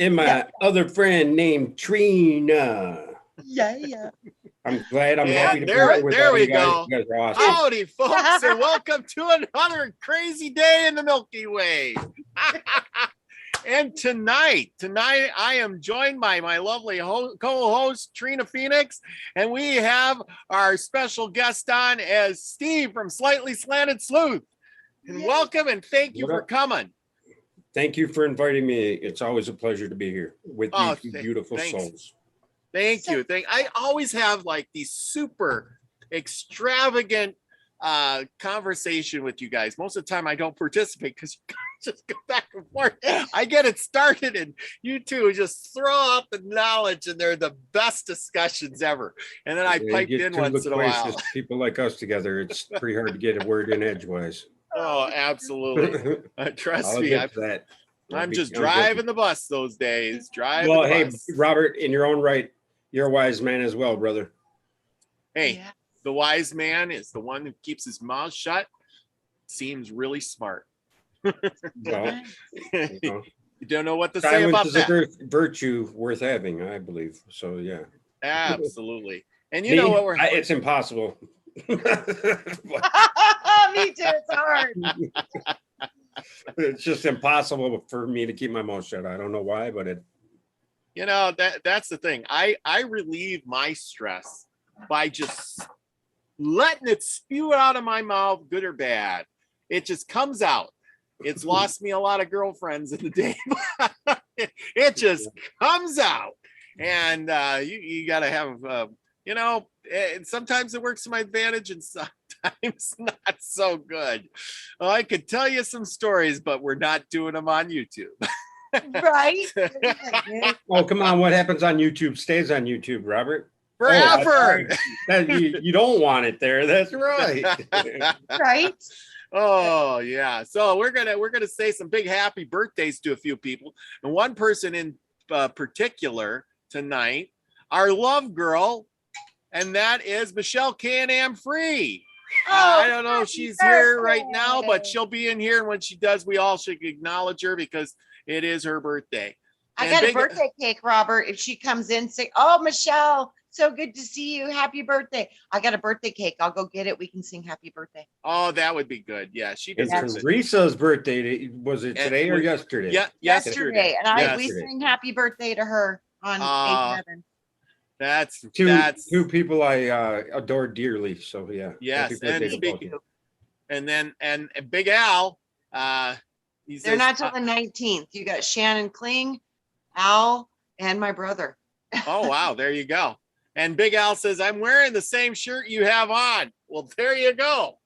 and my other friend named Trina. Yeah. I'm glad. I'm happy to be there, here with there all we you guys. go. You guys are awesome. Howdy, folks, and welcome to another crazy day in the Milky Way. And tonight I am joined by my lovely co-host Trina Phoenix, and we have our special guest on as Steve from Slanted Sleuth. And welcome and thank you for coming. Thank you for inviting me. It's always a pleasure to be here with you two beautiful souls. Thank you. I always have like these super extravagant conversation with you guys. Most of the time I don't participate because you guys just go back and forth. I get it started and you two just throw out the knowledge and they're the best discussions ever. And then I piped in once in a while. People like us together, it's pretty hard to get a word in edgewise. Oh, absolutely. Trust me. I'm just driving the bus those days. Well, hey, Robert, in your own right, you're a wise man as well, brother. Hey, the wise man is the one who keeps his mouth shut. Seems really smart. Well, you don't know what to say about that. Silence is a virtue worth having, I believe. So, yeah. Absolutely. And you know what it's impossible. Me too. It's hard. It's just impossible for me to keep my mouth shut. I don't know why, but that's the thing. I relieve my stress by just letting it spew out of my mouth, good or bad. It just comes out. It's lost me a lot of girlfriends in the day. It just comes out. And you got to have, sometimes it works to my advantage and sometimes not so good. Well, I could tell you some stories, but we're not doing them on YouTube. Right? Oh, come on. What happens on YouTube stays on YouTube, Robert. Forever. You don't want it there. That's right. Right? Oh, yeah. So we're gonna say some big happy birthdays to a few people. And one person in particular tonight, our love girl, and that is Michelle Can-Am Free. I don't know if she's here right now, but she'll be in here. And when she does, we all should acknowledge her because it is her birthday. I got a birthday cake, Robert. If she comes in, say, "Oh, Michelle, so good to see you. Happy birthday." I got a birthday cake. I'll go get it. We can sing happy birthday. Oh, that would be good. Yeah, she deserves it. Teresa's birthday, was it today or yesterday? Yeah, yesterday. And we sing happy birthday to her on 8/11. That's two people I adore dearly. So yeah. Yes, and then Big Al. They're not till the 19th. You got Shannon Kling, Al, and my brother. Oh wow, there you go. And Big Al says, "I'm wearing the same shirt you have on." Well, there you go.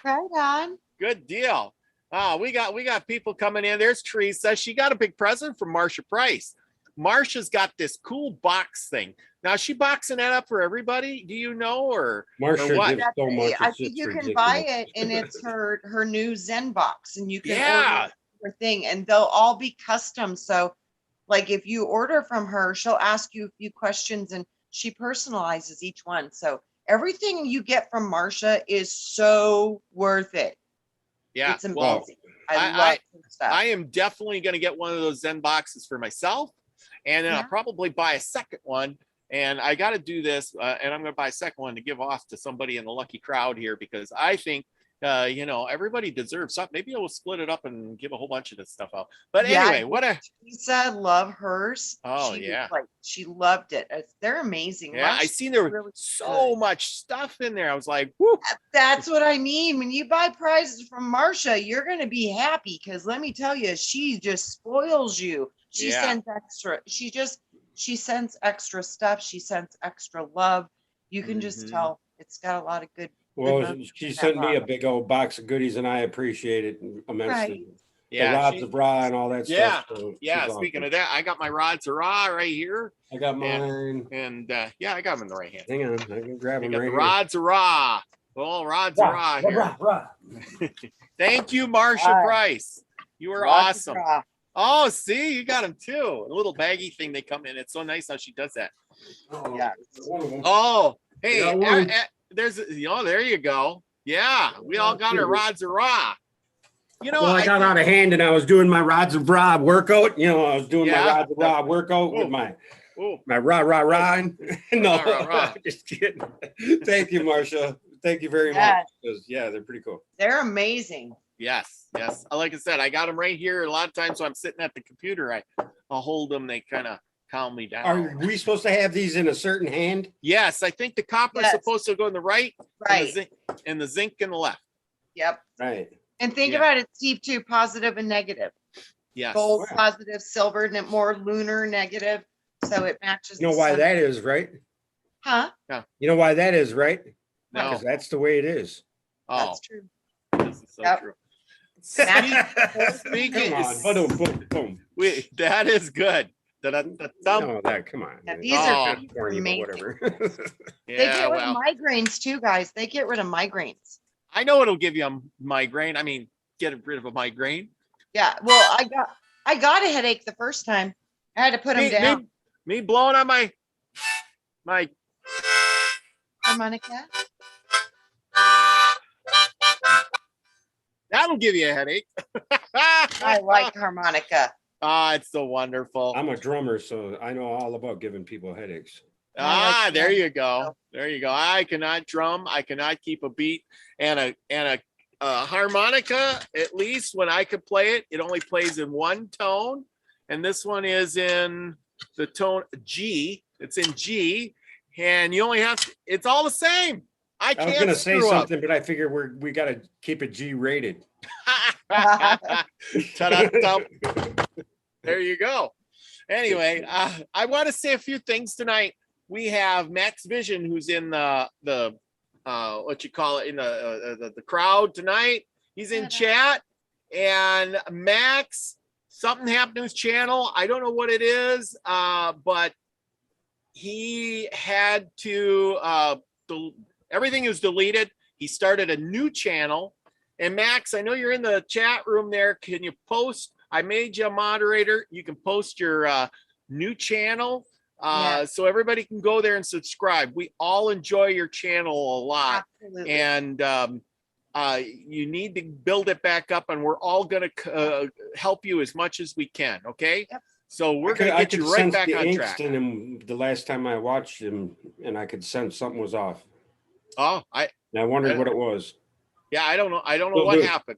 Right on. Good deal. Oh, we got people coming in. There's Teresa. She got a big present from Marsha Price. Marsha's got this cool box thing. Now, is she boxing that up for everybody? Do you know, or Marsha or what? gives so much. I think you can buy it, and it's her new Zen box, and you can order her thing, and they'll all be custom. So, like if you order from her, she'll ask you a few questions, and she personalizes each one. So everything you get from Marsha is so worth it. Yeah, it's amazing. I love stuff. I am definitely going to get one of those Zen boxes for myself, and then I'll probably buy a second one. And I got to do this, and I'm going to buy a second one to give off to somebody in the lucky crowd here because I think, everybody deserves something. Maybe we'll split it up and give a whole bunch of this stuff out. But anyway, Lisa love hers. Oh, she loved it. They're amazing. Yeah, I seen there was so much stuff in there. I was like, whoo. That's what I mean. When you buy prizes from Marsha, you're going to be happy because let me tell you, she just spoils you. She sends extra. She sends extra stuff. She sends extra love. You can just tell it's got a lot of good. Well, she sent me a big old box of goodies, and I appreciate it immensely. Right. Yeah, the rods of Ra and all that stuff. So speaking of that, I got my rods of Ra right here. I got mine. And I got them in the right hand. Hang on, I can grab them right here. Rods of Ra. Well, rods of Ra here. Thank you, Marsha Price. You are awesome. Oh, see, you got them too. A little baggy thing they come in. It's so nice how she does that. Oh, yeah. Oh, hey, there you go. Yeah, we all got our rods of Ra. You know, well, I got out of hand and I was doing my rods of Rob workout. You know, I was doing my rods of Rob workout with my rah. No, just kidding. Thank you, Marsha. Thank you very much. Yeah, they're pretty cool. They're amazing. Yes. Like I said, I got them right here. A lot of times when I'm sitting at the computer, I'll hold them. They kind of calm me down. Are we supposed to have these in a certain hand? Yes, I think the copper is supposed to go in the right, right, and the zinc in the left. Yep. Right. And think about it, Steve, too, positive and negative. Yes. Gold positive, silver more lunar negative. So it matches. You know why that is, right? Huh? Yeah. You know why that is, right? No. Because that's the way it is. Oh, that's true. This is so true. Come on, boom. That is good. No, that come on. Yeah, these are corny, whatever. They get rid of migraines too, guys. They get rid of migraines. I know it'll give you a migraine. I mean, get rid of a migraine. Yeah. Well, I got a headache the first time. I had to put them down. Me blowing on my harmonica. That'll give you a headache. I like harmonica. It's so wonderful. I'm a drummer, so I know all about giving people headaches. There you go. There you go. I cannot drum. I cannot keep a beat. And a harmonica, at least when I could play it, it only plays in one tone. And this one is in the tone G. It's in G. And you only have to, it's all the same. I was going to say something, but I figure we got to keep it G rated. There you go. Anyway, I want to say a few things tonight. We have Max Vision, who's in the what you call it, in the crowd tonight. He's in chat. And Max, something happened to his channel. I don't know what it is, but he had to everything was deleted. He started a new channel. And Max, I know you're in the chat room there. Can you post? I made you a moderator. You can post your new channel so everybody can go there and subscribe. We all enjoy your channel a lot. Absolutely. And you need to build it back up, and we're all going to help you as much as we can. Okay. Yep. So we're going to get you right back on track. In him the last time I watched him, and I could sense something was off. Oh, I wondered what it was. Yeah, I don't know. I don't know what happened.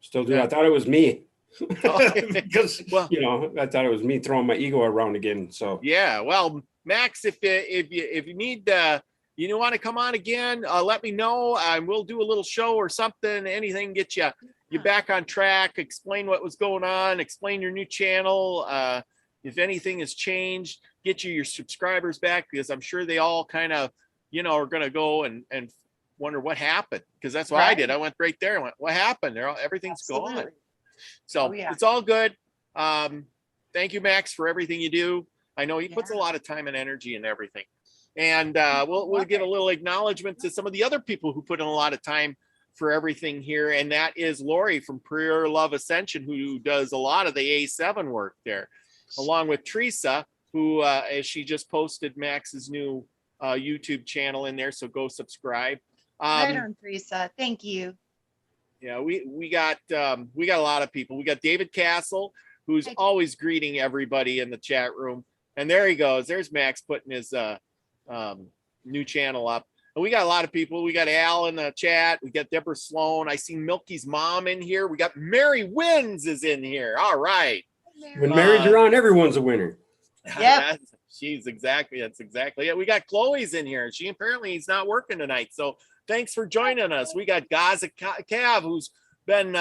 Still do. I thought it was me. Because I thought it was me throwing my ego around again. So yeah, well, Max, if you need you want to come on again, let me know, and we'll do a little show or something. Anything get you back on track. Explain what was going on. Explain your new channel. If anything has changed, get you your subscribers back, because I'm sure they all kind of are going to go and wonder what happened, because that's what I did. I went right there and went, what happened? Everything's gone. So it's all good. Thank you, Max, for everything you do. I know he puts a lot of time and energy in everything. And we'll give a little acknowledgement to some of the other people who put in a lot of time for everything here. And that is Lori from Pure Love Ascension, who does a lot of the A7 work there, along with Teresa, who as she just posted Max's new YouTube channel in there. So go subscribe. Right on, Teresa. Thank you. Yeah, we got a lot of people. We got David Castle, who's always greeting everybody in the chat room. And there he goes. There's Max putting his new channel up. And we got a lot of people. We got Al in the chat. We got Deborah Sloan. I see Milky's mom in here. We got Mary Wins is in here. All right. When Mary's around, everyone's a winner. Yeah. That's exactly it. We got Chloe's in here. She apparently is not working tonight. So thanks for joining us. We got Gaza Cav, who's been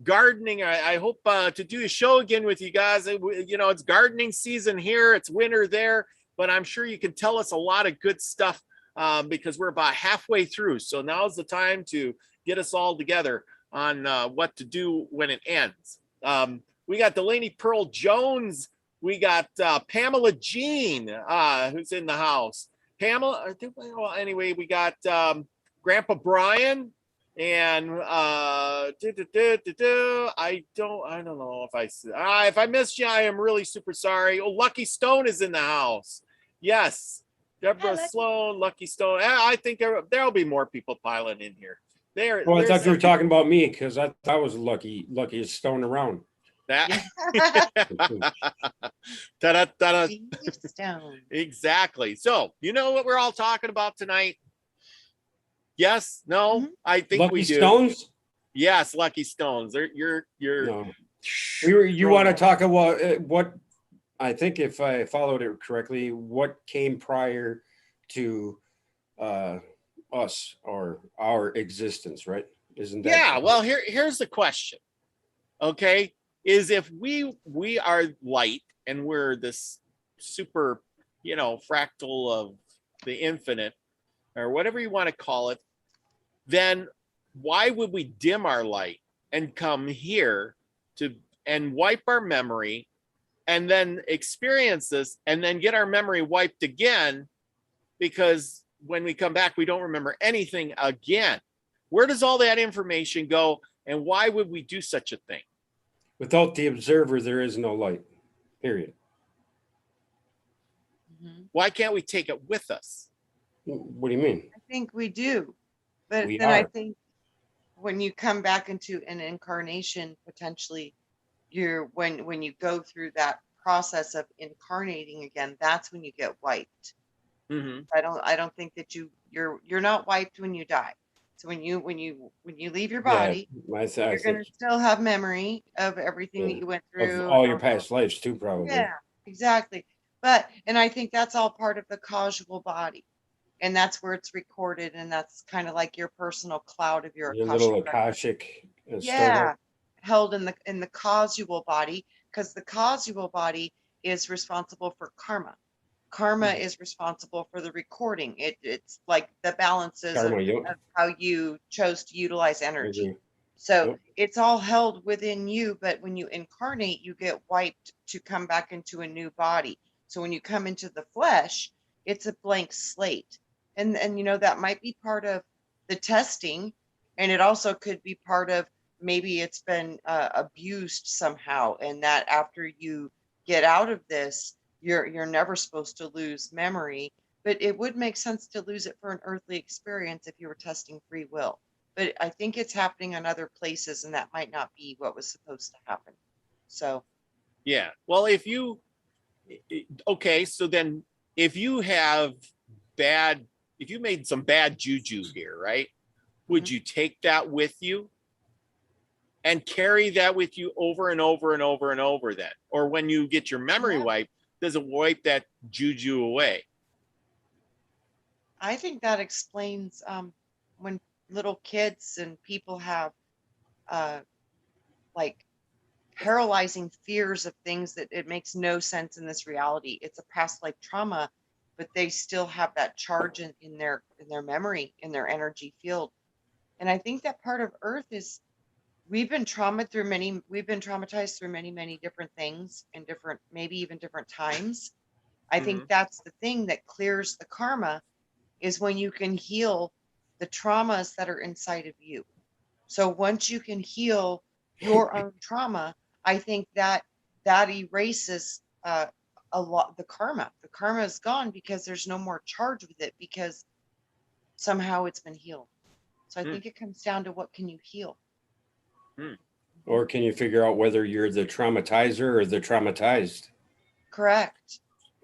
gardening. I hope to do a show again with you guys. It's gardening season here. It's winter there, but I'm sure you can tell us a lot of good stuff because we're about halfway through. So now's the time to get us all together on what to do when it ends. We got Delaney Pearl Jones. We got Pamela Jean, who's in the house. Pamela, anyway, we got Grandpa Brian, and I don't know if I missed you, I am really super sorry. Oh, Lucky Stone is in the house. Yes, Deborah Sloan, Lucky Stone. I think there'll be more people piling in here. Well, I thought you were talking about me because I was luckiest stone around. That ta-da, ta-da. Stone. Exactly. So you know what we're all talking about tonight? Yes, no, I think Lucky we do. stones? Yes, lucky stones. You're No. You want to talk about what I think, if I followed it correctly, what came prior to us or our existence, right? Isn't that? Yeah, well, here's the question. Okay, is if we are light and we're this super, fractal of the infinite or whatever you want to call it, then why would we dim our light and come here and wipe our memory and then experience this and then get our memory wiped again? Because when we come back, we don't remember anything again. Where does all that information go? And why would we do such a thing? Without the observer, there is no light, period. Why can't we take it with us? What do you mean? I think we do. But We then I are. think when you come back into an incarnation, potentially when you go through that process of incarnating again, that's when you get wiped. I don't think that you're not wiped when you die. So when you leave your body, you're going to still have memory of everything that you went through, of all your past lives too, probably. Yeah, exactly. And I think that's all part of the causal body, and that's where it's recorded, and that's kind of like your personal cloud of your little Akashic. Held in the causal body, because the causal body is responsible for karma. Karma is responsible for the recording. It's like the balances of how you chose to utilize energy. So it's all held within you, but when you incarnate, you get wiped to come back into a new body. So when you come into the flesh, it's a blank slate. And that might be part of the testing. And it also could be part of, maybe it's been abused somehow. And that after you get out of this, you're never supposed to lose memory. But it would make sense to lose it for an earthly experience if you were testing free will. But I think it's happening on other places, and that might not be what was supposed to happen. So, yeah. Well, so then if you made some bad juju here, right? Would you take that with you and carry that with you over and over and over and over then? Or when you get your memory wiped, does it wipe that juju away? I think that explains when little kids and people have like paralyzing fears of things that it makes no sense in this reality. It's a past life trauma, but they still have that charge in their memory, in their energy field. And I think that part of Earth is we've been traumatized through many, many different things in maybe even different times. I think that's the thing that clears the karma, is when you can heal the traumas that are inside of you. So once you can heal your own trauma, I think that erases a lot the karma. The karma is gone because there's no more charge with it, because somehow it's been healed. So I think it comes down to, what can you heal? Or can you figure out whether you're the traumatizer or the traumatized? Correct.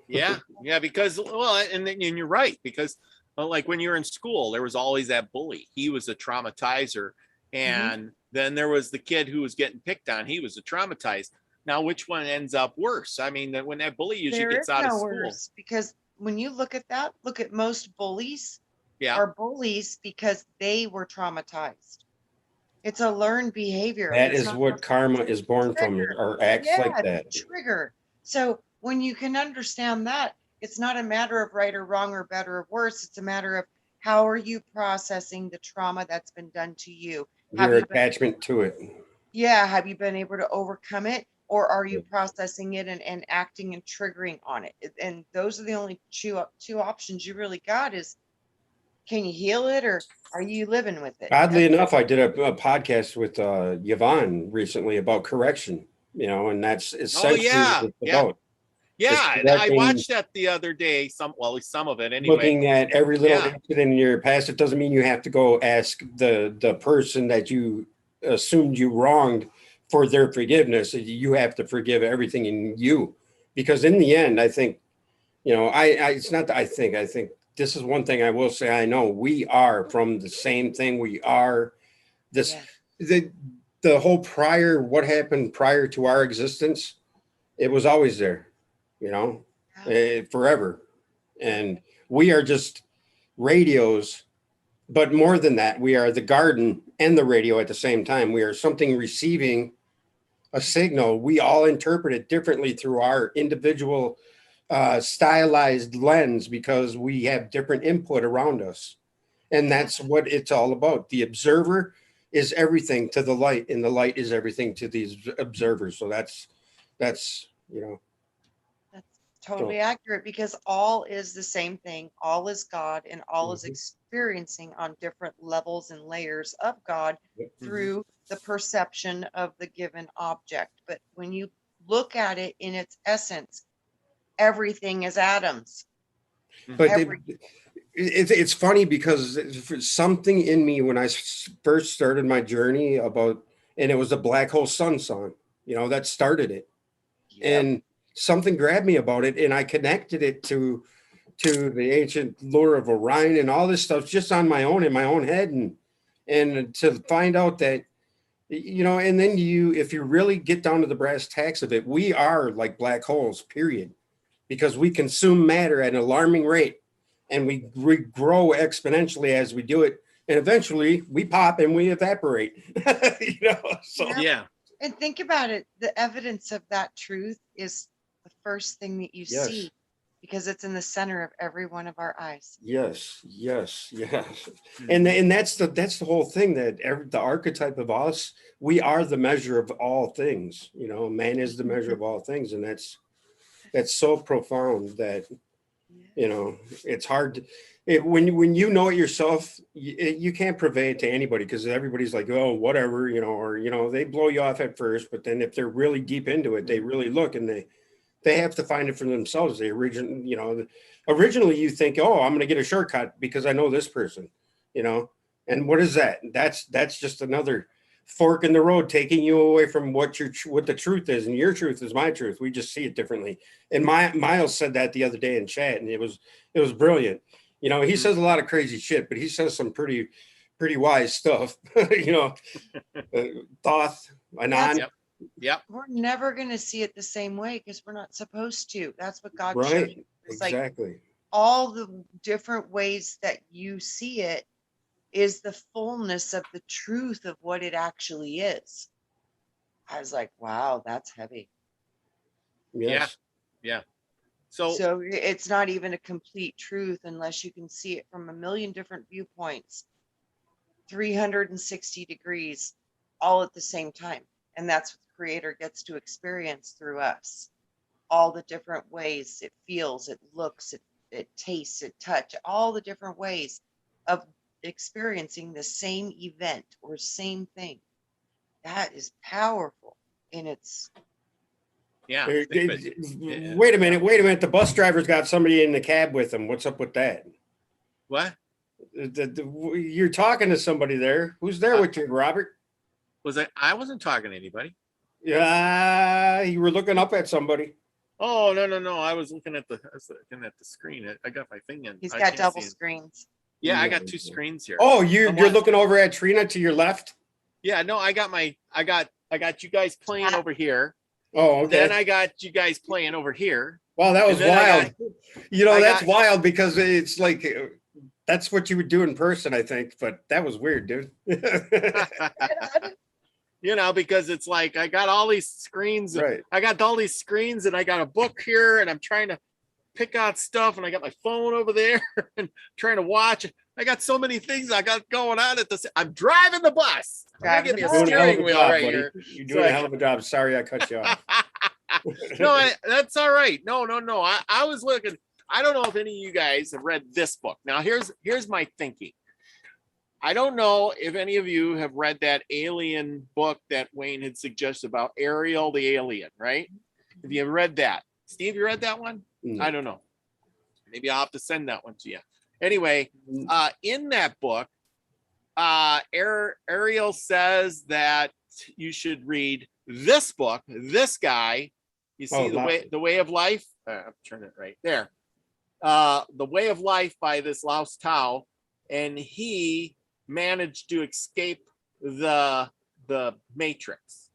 Yeah, because and you're right, because like when you're in school, there was always that bully. He was a traumatizer, and then there was the kid who was getting picked on. He was a traumatized. Now, which one ends up worse? I mean, when that bully usually gets out of school, worse, because when you look at most bullies are bullies because they were traumatized. It's a learned behavior. That is what karma is born from, or acts like that. Trigger. So when you can understand that, it's not a matter of right or wrong or better or worse. It's a matter of, how are you processing the trauma that's been done to you? Your attachment to it. Yeah. Have you been able to overcome it? Or are you processing it and acting and triggering on it? And those are the only two options you really got, is, can you heal it, or are you living with it? Oddly enough, I did a podcast with Yvonne recently about correction, and that's essentially what it's about. Yeah, I watched that the other day. At least some of it anyway. Looking at every little incident in your past, it doesn't mean you have to go ask the person that you assumed you wronged for their forgiveness. You have to forgive everything in you, because in the end, I think, it's not that I think this is one thing I will say. I know we are from the same thing. We are this, the whole what happened prior to our existence, it was always there, forever. And we are just radios, but more than that, we are the garden and the radio at the same time. We are something receiving a signal. We all interpret it differently through our individual stylized lens, because we have different input around us. And that's what it's all about. The observer is everything to the light, and the light is everything to these observers. So that's That's totally accurate, because all is the same thing. All is God, and all is experiencing on different levels and layers of God through the perception of the given object. But when you look at it in its essence, everything is atoms. But it's funny, because something in me, when I first started my journey and it was the Black Hole Sun song, that started it. And something grabbed me about it, and I connected it to the ancient lore of Orion and all this stuff, just on my own, in my own head. And to find out that, and then if you really get down to the brass tacks of it, we are like black holes, period, because we consume matter at an alarming rate, and we grow exponentially as we do it. And eventually we pop and we evaporate, And think about it. The evidence of that truth is the first thing that you see, because it's in the center of every one of our eyes. Yes. And that's the whole thing, that the archetype of us, we are the measure of all things. Man is the measure of all things. And that's so profound that, it's hard when you know it yourself, you can't convey it to anybody, because everybody's like, oh, whatever, or they blow you off at first, but then if they're really deep into it, they really look, and they have to find it for themselves. Originally you think, oh, I'm going to get a shortcut because I know this person, and what is that? That's just another fork in the road, taking you away from what the truth is. And your truth is my truth. We just see it differently. And Miles said that the other day in chat, and it was brilliant. He says a lot of crazy shit, but he says some pretty wise stuff. Thoth, Anon. Yep. We're never going to see it the same way, because we're not supposed to. That's what God showed Right. you. It's Exactly. like all the different ways that you see it is the fullness of the truth of what it actually is. I was like, wow, that's heavy. Yes. Yeah. So it's not even a complete truth unless you can see it from a million different viewpoints, 360 degrees, all at the same time. And that's what the Creator gets to experience through us. All the different ways it feels, it looks, it tastes, it touches, all the different ways of experiencing the same event or same thing. That is powerful in its... Yeah. Wait a minute. The bus driver's got somebody in the cab with him. What's up with that? What? You're talking to somebody there. Who's there with you, Robert? I wasn't talking to anybody. Yeah, you were looking up at somebody. Oh, no. I was looking at the screen. I got my thing in. He's got double screens. Yeah, I got two screens here. Oh, you're looking over at Trina to your left? Yeah, no, I got you guys playing over here. Oh, okay. Then I got you guys playing over here. Wow, that was wild. That's wild, because it's like that's what you would do in person, I think. But that was weird, dude. Because it's like I got all these screens. Right. I got all these screens, and I got a book here, and I'm trying to pick out stuff, and I got my phone over there and trying to watch. I got so many things I got going on at this. I'm driving the bus. Driving me a steering wheel right here. You're doing a hell of a job. Sorry, I cut you off. No, that's all right. No. I was looking. I don't know if any of you guys have read this book. Now, here's my thinking. I don't know if any of you have read that alien book that Wayne had suggested about Ariel the alien, right? If you have read that. Steve, you read that one? No. I don't know. Maybe I'll have to send that one to you. Anyway, in that book, Ariel says that you should read this book, this guy. You see the way of life. I'll turn it right there. The Way of Life by this Laos Tao, and he managed to escape the Matrix.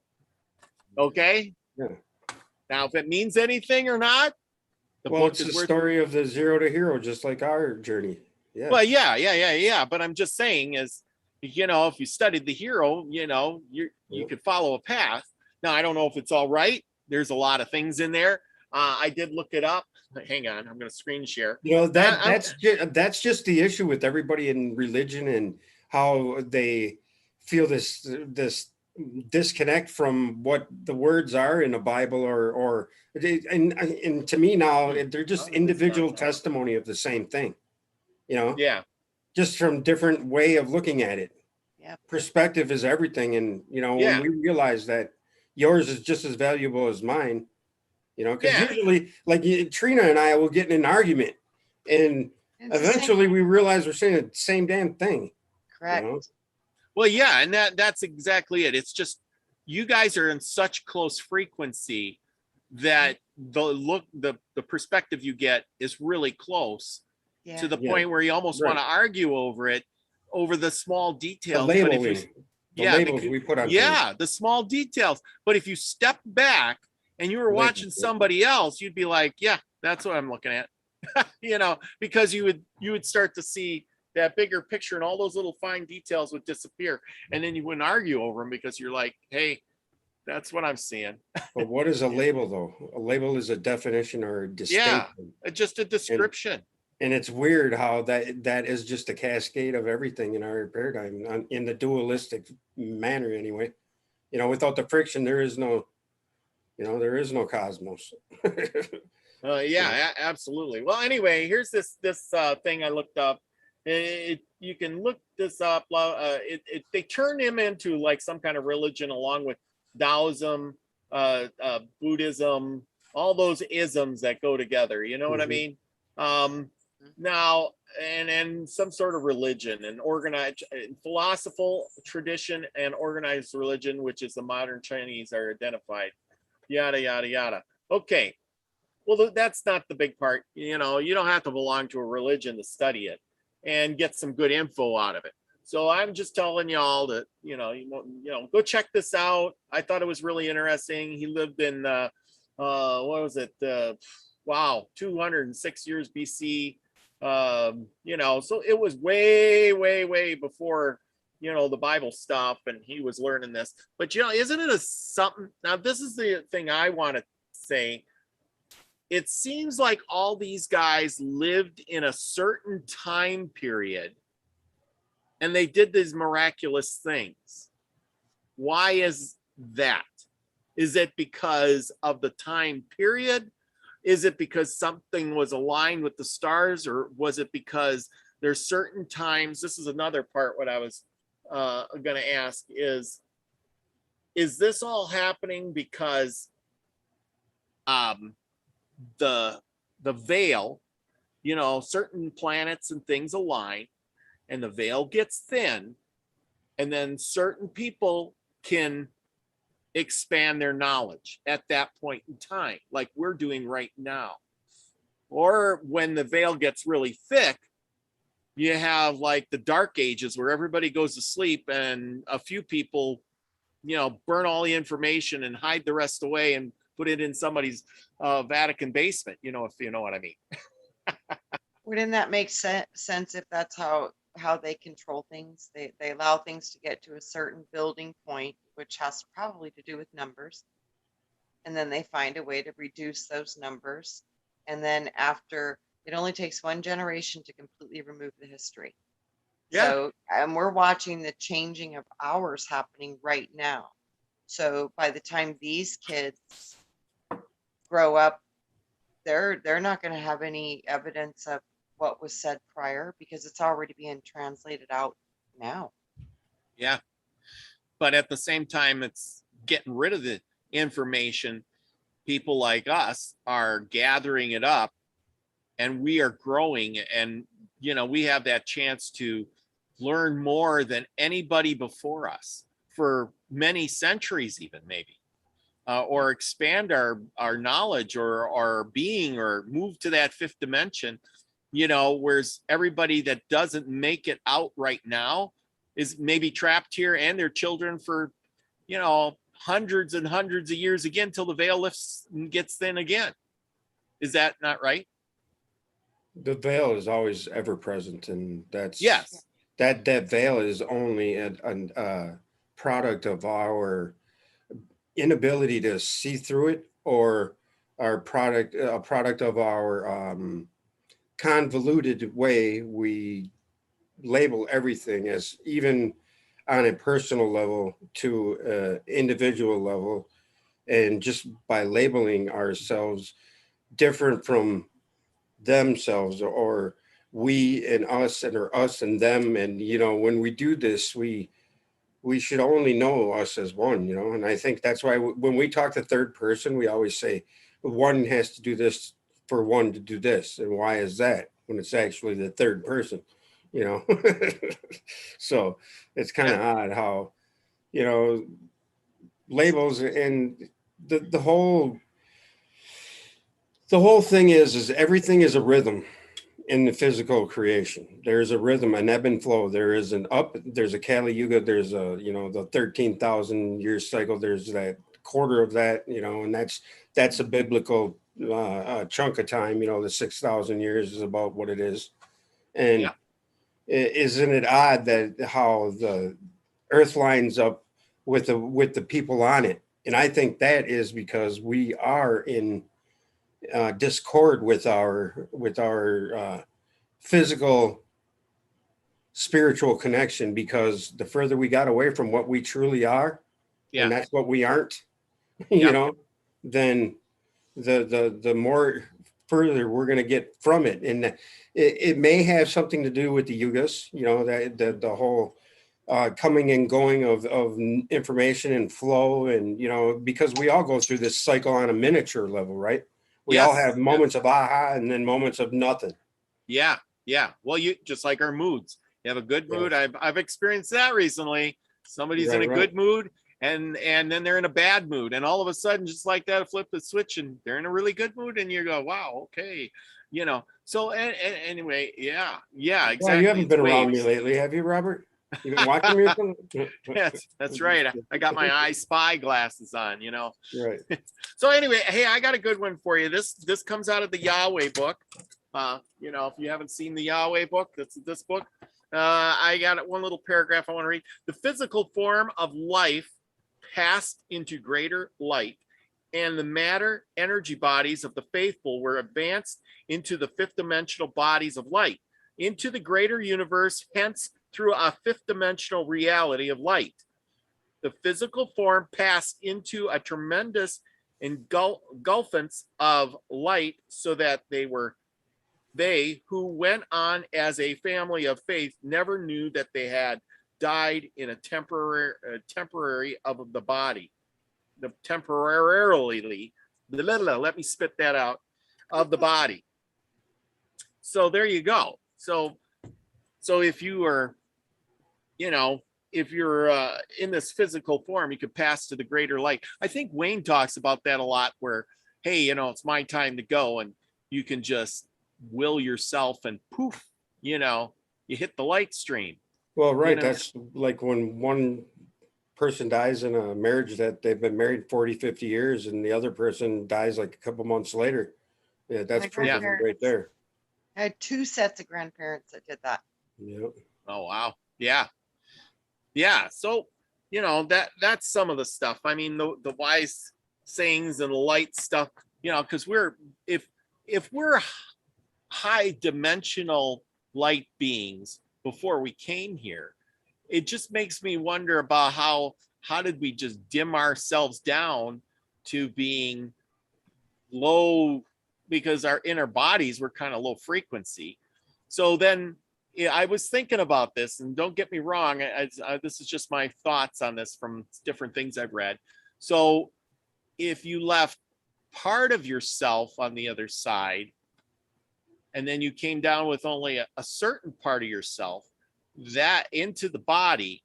Okay. Yeah. Now, if it means anything or not, It's the story of the zero to hero, just like our journey. Yeah. Well, yeah. But I'm just saying, is, you know, if you studied the hero, you know, you could follow a path. Now, I don't know if it's all right. There's a lot of things in there. I did look it up. Hang on, I'm going to screen share. You know, that's just the issue with everybody in religion and how they feel this disconnect from what the words are in the Bible, and to me now they're just individual testimony of the same thing. You know, just from different way of looking at it. Yeah, perspective is everything, and you know, when we realize that yours is just as valuable as mine. You know, because usually, like Trina and I will get in an argument, and eventually we realize we're saying the same damn thing. Correct. You know? Well, yeah, and that's exactly it. It's just you guys are in such close frequency that the perspective you get is really close to the point where you almost want to argue over it, over the small details. The labeling, labels we put on. The small details. But if you step back and you were watching somebody else, you'd be like, yeah, that's what I'm looking at. You know, because you would start to see that bigger picture, and all those little fine details would disappear, and then you wouldn't argue over them because you're like, hey, that's what I'm seeing. But what is a label, though? A label is a definition or a distinction. Yeah, just a description. And it's weird how that is just a cascade of everything in our paradigm, in the dualistic manner anyway. You know, without the friction, there is no cosmos. Absolutely. Well, anyway, here's this thing I looked up. You can look this up. They turn him into like some kind of religion, along with Taoism, Buddhism, all those isms that go together. You know what I mean? Now, and some sort of religion, and organized philosophical tradition and organized religion, which is the modern Chinese are identified. Yada yada yada. Okay, well, that's not the big part. You know, you don't have to belong to a religion to study it and get some good info out of it. So I'm just telling y'all that you know go check this out. I thought it was really interesting. He lived in what was it? 206 years BC. You know, so it was way before, you know, the Bible stuff, and he was learning this. But you know, isn't it something? Now, this is the thing I want to say. It seems like all these guys lived in a certain time period, and they did these miraculous things. Why is that? Is it because of the time period? Is it because something was aligned with the stars, or was it because there's certain times? This is another part. What I was going to ask is this all happening because the veil, you know, certain planets and things align, and the veil gets thin, and then certain people can expand their knowledge at that point in time, like we're doing right now? Or when the veil gets really thick, you have like the dark ages where everybody goes to sleep and a few people, you know, burn all the information and hide the rest away and put it in somebody's Vatican basement, you know, if you know what I mean. Wouldn't that make sense if that's how they control things? They allow things to get to a certain building point, which has probably to do with numbers. And then they find a way to reduce those numbers. And then after, it only takes one generation to completely remove the history. Yeah. So, and we're watching the changing of hours happening right now. So by the time these kids grow up, they're not going to have any evidence of what was said prior, because it's already being translated out now. Yeah. But at the same time, it's getting rid of the information people like us are gathering it up, and we are growing, and we have that chance to learn more than anybody before us for many centuries, even maybe, or expand our knowledge or our being, or move to that fifth dimension, whereas everybody that doesn't make it out right now is maybe trapped here, and their children for, hundreds and hundreds of years again, till the veil lifts and gets thin again. Is that not right? The veil is always ever present, and that's Yes. That veil is only a product of our inability to see through it, or a product of our convoluted way we label everything, as even on a personal level to individual level, and just by labeling ourselves different from themselves, or we and us, and or us and them. And when we do this, we should only know us as one, and I think that's why when we talk to third person, we always say one has to do this for one to do this. And why is that, when it's actually the third person? So it's kind of odd how labels, and the whole thing is everything is a rhythm. In the physical creation, there's a rhythm, an ebb and flow. There is an up, there's a Kali Yuga, there's a the 13,000 year cycle, there's that quarter of that, and that's a biblical chunk of time. The 6,000 years is about what it is. And isn't it odd that how the earth lines up with the people on it? And I think that is because we are in discord with our physical spiritual connection, because the further we got away from what we truly are, and that's what we aren't, then the more further we're going to get from it. And it may have something to do with the yugas, that the whole coming and going of information and flow, and because we all go through this cycle on a miniature level, right? We all have moments of aha, and then moments of nothing. Yeah. Well, you just like our moods. You have a good mood. I've experienced that recently. Somebody's in a good mood, and then they're in a bad mood, and all of a sudden, just like that, flip the switch, and they're in a really good mood, and you go, wow, okay, So and anyway, yeah, exactly. Well, you haven't been around me lately, have you, Robert? You've been watching me or something? That's right. I got my I Spy glasses on, Right. So anyway, hey, I got a good one for you. This comes out of the Yahweh book. If you haven't seen the Yahweh book, this book. I got one little paragraph I want to read. The physical form of life passed into greater light, and the matter energy bodies of the faithful were advanced into the fifth dimensional bodies of light, into the greater universe, hence through a fifth dimensional reality of light. The physical form passed into a tremendous engulfance of light, so that they who went on as a family of faith never knew that they had died in a temporary of the body. The temporarily, let me spit that out, of the body. So there you go. So if you are, if you're in this physical form, you could pass to the greater light. I think Wayne talks about that a lot, where, hey, it's my time to go, and you can just will yourself, and poof, you hit the light stream. Well, right. That's like when one person dies in a marriage that they've been married 40, 50 years, and the other person dies like a couple months later. Yeah, that's proof of it right there. I had 2 sets of grandparents that did that. Yep. Oh, wow. Yeah. So, that's some of the stuff. I mean, the wise sayings and the light stuff, because if we're high dimensional light beings before we came here, it just makes me wonder about how did we just dim ourselves down to being low, because our inner bodies were kind of low frequency. So then I was thinking about this, and don't get me wrong, this is just my thoughts on this from different things I've read. So if you left part of yourself on the other side, and then you came down with only a certain part of yourself, that into the body,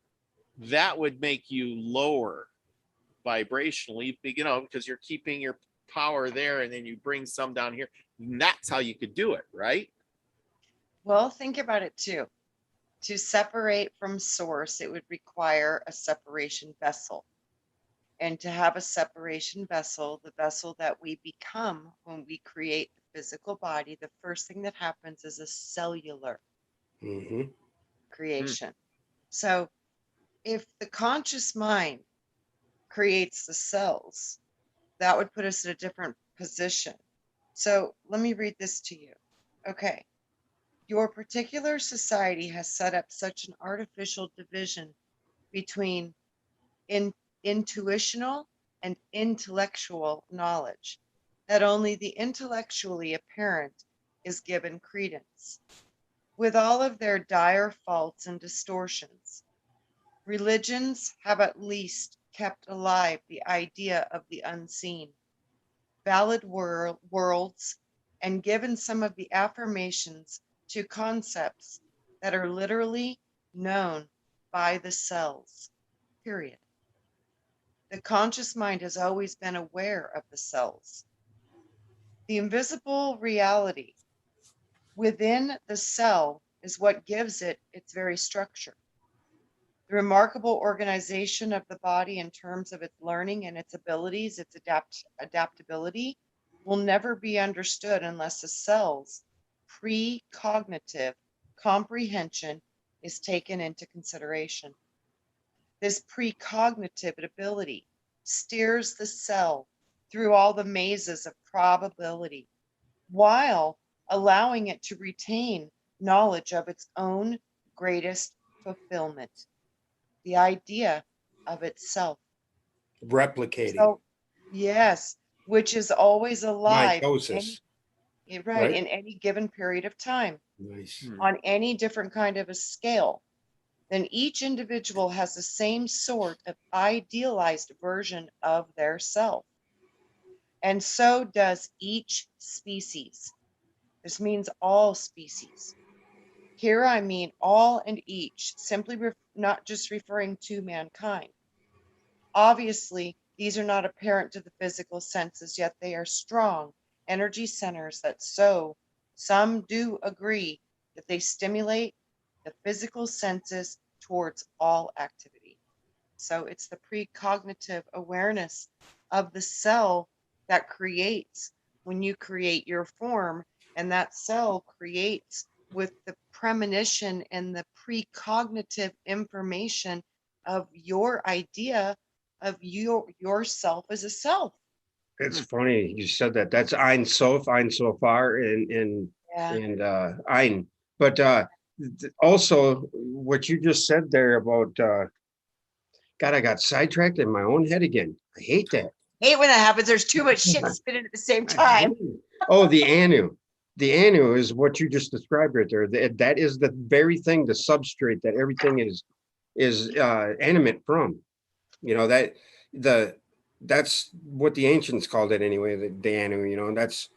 that would make you lower vibrationally, you know, because you're keeping your power there, and then you bring some down here. And that's how you could do it, right? Well, think about it too. To separate from source, it would require a separation vessel. And to have a separation vessel, the vessel that we become when we create the physical body, the first thing that happens is a cellular creation. So if the conscious mind creates the cells, that would put us in a different position. So let me read this to you. Okay. Your particular society has set up such an artificial division between intuitional and intellectual knowledge that only the intellectually apparent is given credence. With all of their dire faults and distortions, religions have at least kept alive the idea of the unseen, valid worlds, and given some of the affirmations to concepts that are literally known by the cells, period. The conscious mind has always been aware of the cells. The invisible reality within the cell is what gives it its very structure. The remarkable organization of the body in terms of its learning and its abilities, its adaptability, will never be understood unless the cell's precognitive comprehension is taken into consideration. This precognitive ability steers the cell through all the mazes of probability while allowing it to retain knowledge of its own greatest fulfillment, the idea of itself. Replicating. So, yes, which is always alive Mitosis. right, in any given period of time, Nice. on any different kind of a scale. Then each individual has the same sort of idealized version of their self. And so does each species. This means all species. Here I mean all and each, simply not just referring to mankind. Obviously, these are not apparent to the physical senses, yet they are strong energy centers that some do agree that they stimulate the physical senses towards all activity. So it's the precognitive awareness of the cell that creates when you create your form, and that cell creates with the premonition and the precognitive information of your idea of yourself as a self. It's funny you said that. That's Ein Sof, Ein Sofar, and Ein. But also what you just said there about God, I got sidetracked in my own head again. I hate that. Hate when that happens. There's too much shit spinning at the same time. Oh, the anu. The anu is what you just described right there. That is the very thing, the substrate that everything is animate from. You know, that's what the ancients called it anyway, the anu, you know, and that's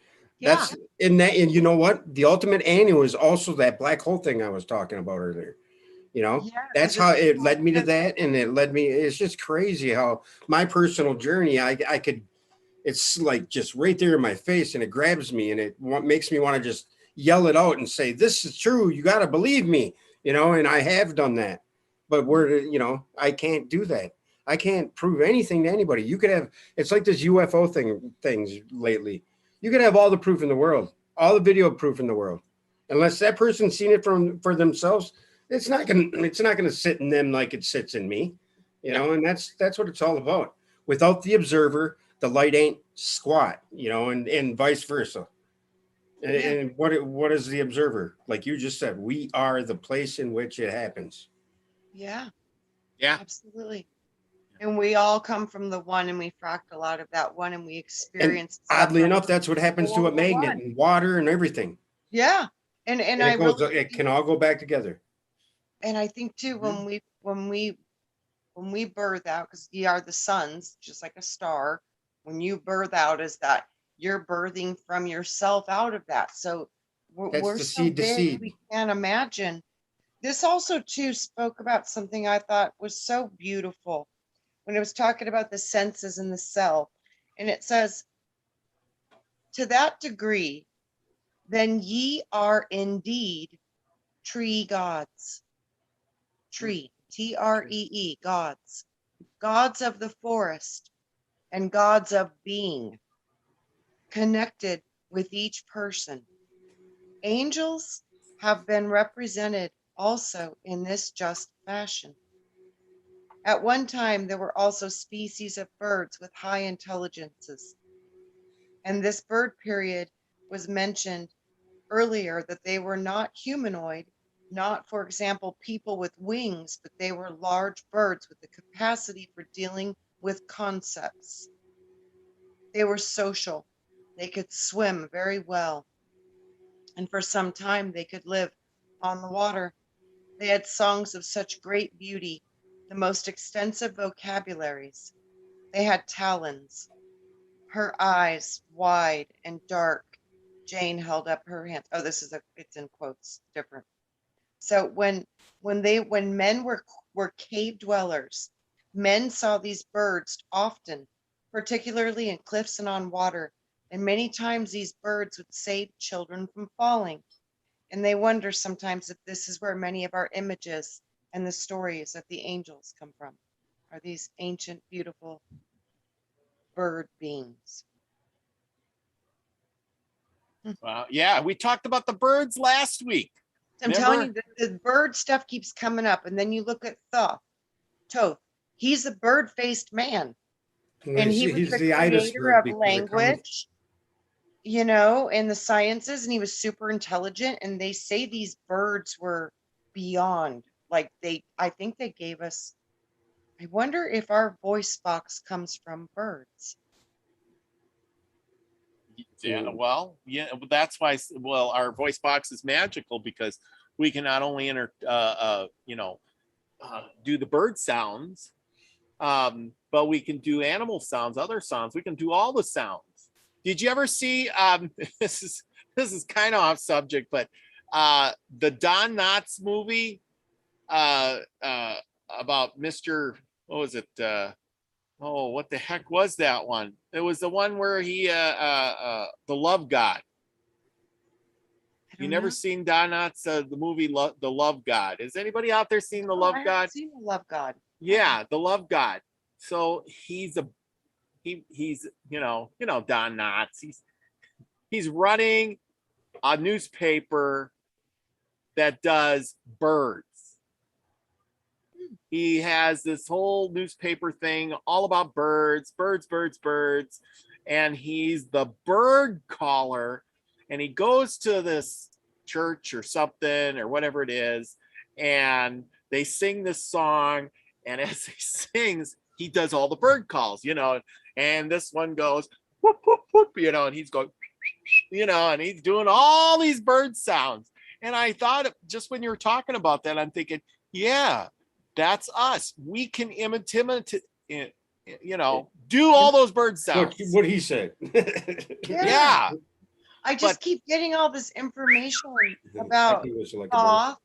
in that, and you know what? The ultimate anu is also that black hole thing I was talking about earlier. You know, that's how it led me to that. And it led me, it's just crazy how my personal journey, I could, it's like just right there in my face, and it grabs me, and it makes me want to just yell it out and say, this is true. You got to believe me, you know, and I have done that. But you know, I can't do that. I can't prove anything to anybody. You could have, it's like this UFO things lately. You could have all the proof in the world, all the video proof in the world. Unless that person's seen it for themselves, it's not gonna sit in them like it sits in me, you know, and that's what it's all about. Without the observer, the light ain't squat, you know, and vice versa. And what is the observer? Like you just said, we are the place in which it happens. Yeah, Yeah, absolutely. And we all come from the one, and we fractal out of that one, and we experience. And oddly enough, that's what happens to a magnet and water and everything. Yeah, and it can all go back together. And I think too, when we birth out, because we are the suns, just like a star. When you birth out as that you're birthing from yourself out of that. So That's we're the so seed to big, seed. we can't imagine. This also too spoke about something I thought was so beautiful when it was talking about the senses in the cell. And it says, to that degree, then ye are indeed tree gods. Tree, Tree, gods. Gods of the forest and gods of being, connected with each person. Angels have been represented also in this just fashion. At one time, there were also species of birds with high intelligences. And this bird period was mentioned earlier that they were not humanoid, not, for example, people with wings, but they were large birds with the capacity for dealing with concepts. They were social. They could swim very well. And for some time, they could live on the water. They had songs of such great beauty, the most extensive vocabularies. They had talons. Her eyes wide and dark. Jane held up her hands. Oh, it's in quotes, different. So when men were cave dwellers, men saw these birds often, particularly in cliffs and on water, and many times these birds would save children from falling. And they wonder sometimes if this is where many of our images and the stories of the angels come from, are these ancient, beautiful bird beings. Well, yeah, we talked about the birds last week. I'm telling you, the bird stuff keeps coming up. And then you look at Thoth. He's a bird-faced man. And he was the creator of language, in the sciences, and he was super intelligent. And they say these birds were beyond, I think they gave us, I wonder if our voice box comes from birds. Yeah, well, yeah, that's why. Well, our voice box is magical because we can not only do the bird sounds, but we can do animal sounds, other sounds. We can do all the sounds. Did you ever see? This is kind of off subject, but the Don Knotts movie about Mr. What was it? Oh, what the heck was that one? It was the one where he the Love God. You never seen Don Knotts the movie The Love God? Has anybody out there seen The Love God? Seen The Love God. Yeah, The Love God. So he's Don Knotts. He's running a newspaper that does birds. He has this whole newspaper thing all about birds, and he's the bird caller. And he goes to this church or something or whatever it is, and they sing this song. And as he sings, he does all the bird calls, and this one goes, whoop, whoop, whoop, and he's going, and he's doing all these bird sounds. And I thought, just when you were talking about that, I'm thinking, yeah, that's us. We can imitate, do all those bird sounds. What he said. Yeah. I just keep getting all this information about Thoth.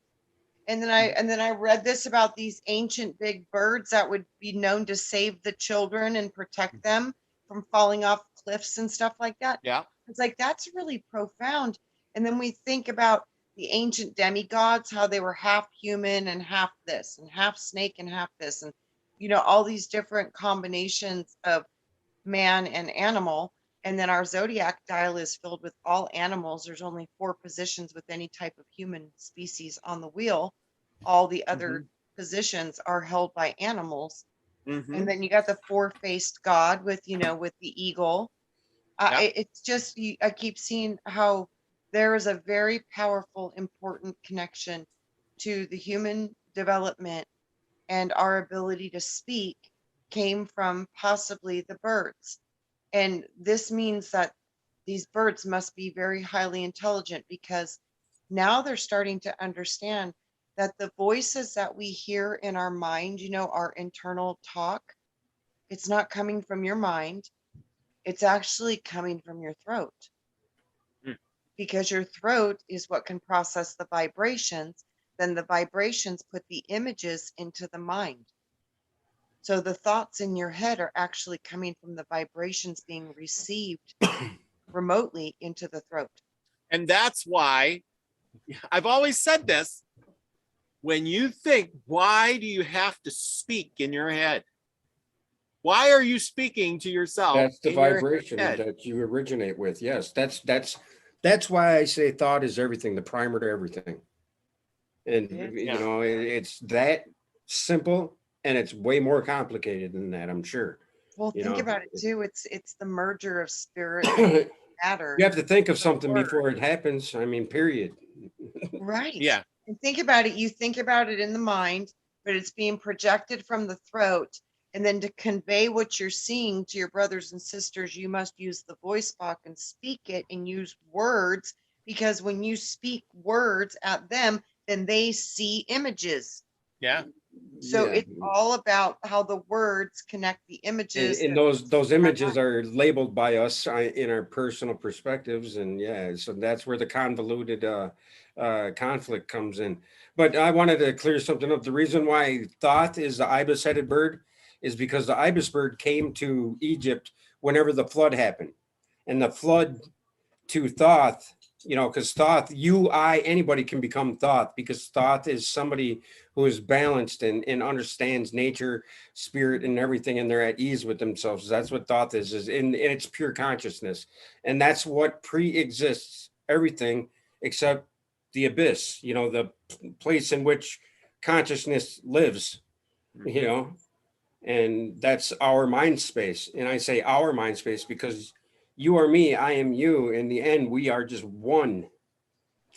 And then I read this about these ancient big birds that would be known to save the children and protect them from falling off cliffs and stuff like that. Yeah. It's like, that's really profound. And then we think about the ancient demigods, how they were half human and half this and half snake and half this. And, all these different combinations of man and animal. And then our zodiac dial is filled with all animals. There's only 4 positions with any type of human species on the wheel. All the other positions are held by animals. And then you got the 4-faced God with the eagle. It's just, I keep seeing how there is a very powerful, important connection to the human development, and our ability to speak came from possibly the birds. And this means that these birds must be very highly intelligent, because now they're starting to understand that the voices that we hear in our mind, our internal talk, it's not coming from your mind. It's actually coming from your throat. Because your throat is what can process the vibrations. Then the vibrations put the images into the mind. So the thoughts in your head are actually coming from the vibrations being received remotely into the throat. And that's why I've always said this. When you think, why do you have to speak in your head? Why are you speaking to yourself? That's the vibration that you originate with. Yes, that's why I say thought is everything, the primer to everything. And you know, it's that simple, and it's way more complicated than that, I'm sure. Well, think about it too. It's the merger of spirit and matter. You have to think of something before it happens. I mean, period. Right. Yeah. And think about it. You think about it in the mind, but it's being projected from the throat. And then to convey what you're seeing to your brothers and sisters, you must use the voice box and speak it and use words, because when you speak words at them, then they see images. Yeah. So it's all about how the words connect the images. And those images are labeled by us in our personal perspectives. And so that's where the convoluted conflict comes in. But I wanted to clear something up. The reason why Thoth is the ibis-headed bird is because the ibis bird came to Egypt whenever the flood happened. And the flood to Thoth, you know, because Thoth, anybody can become Thoth, because Thoth is somebody who is balanced and understands nature, spirit, and everything, and they're at ease with themselves. That's what Thoth is in its pure consciousness. And that's what pre-exists everything except the abyss, you know, the place in which consciousness lives, you know, and that's our mind space. And I say our mind space because you are me, I am you. In the end, we are just one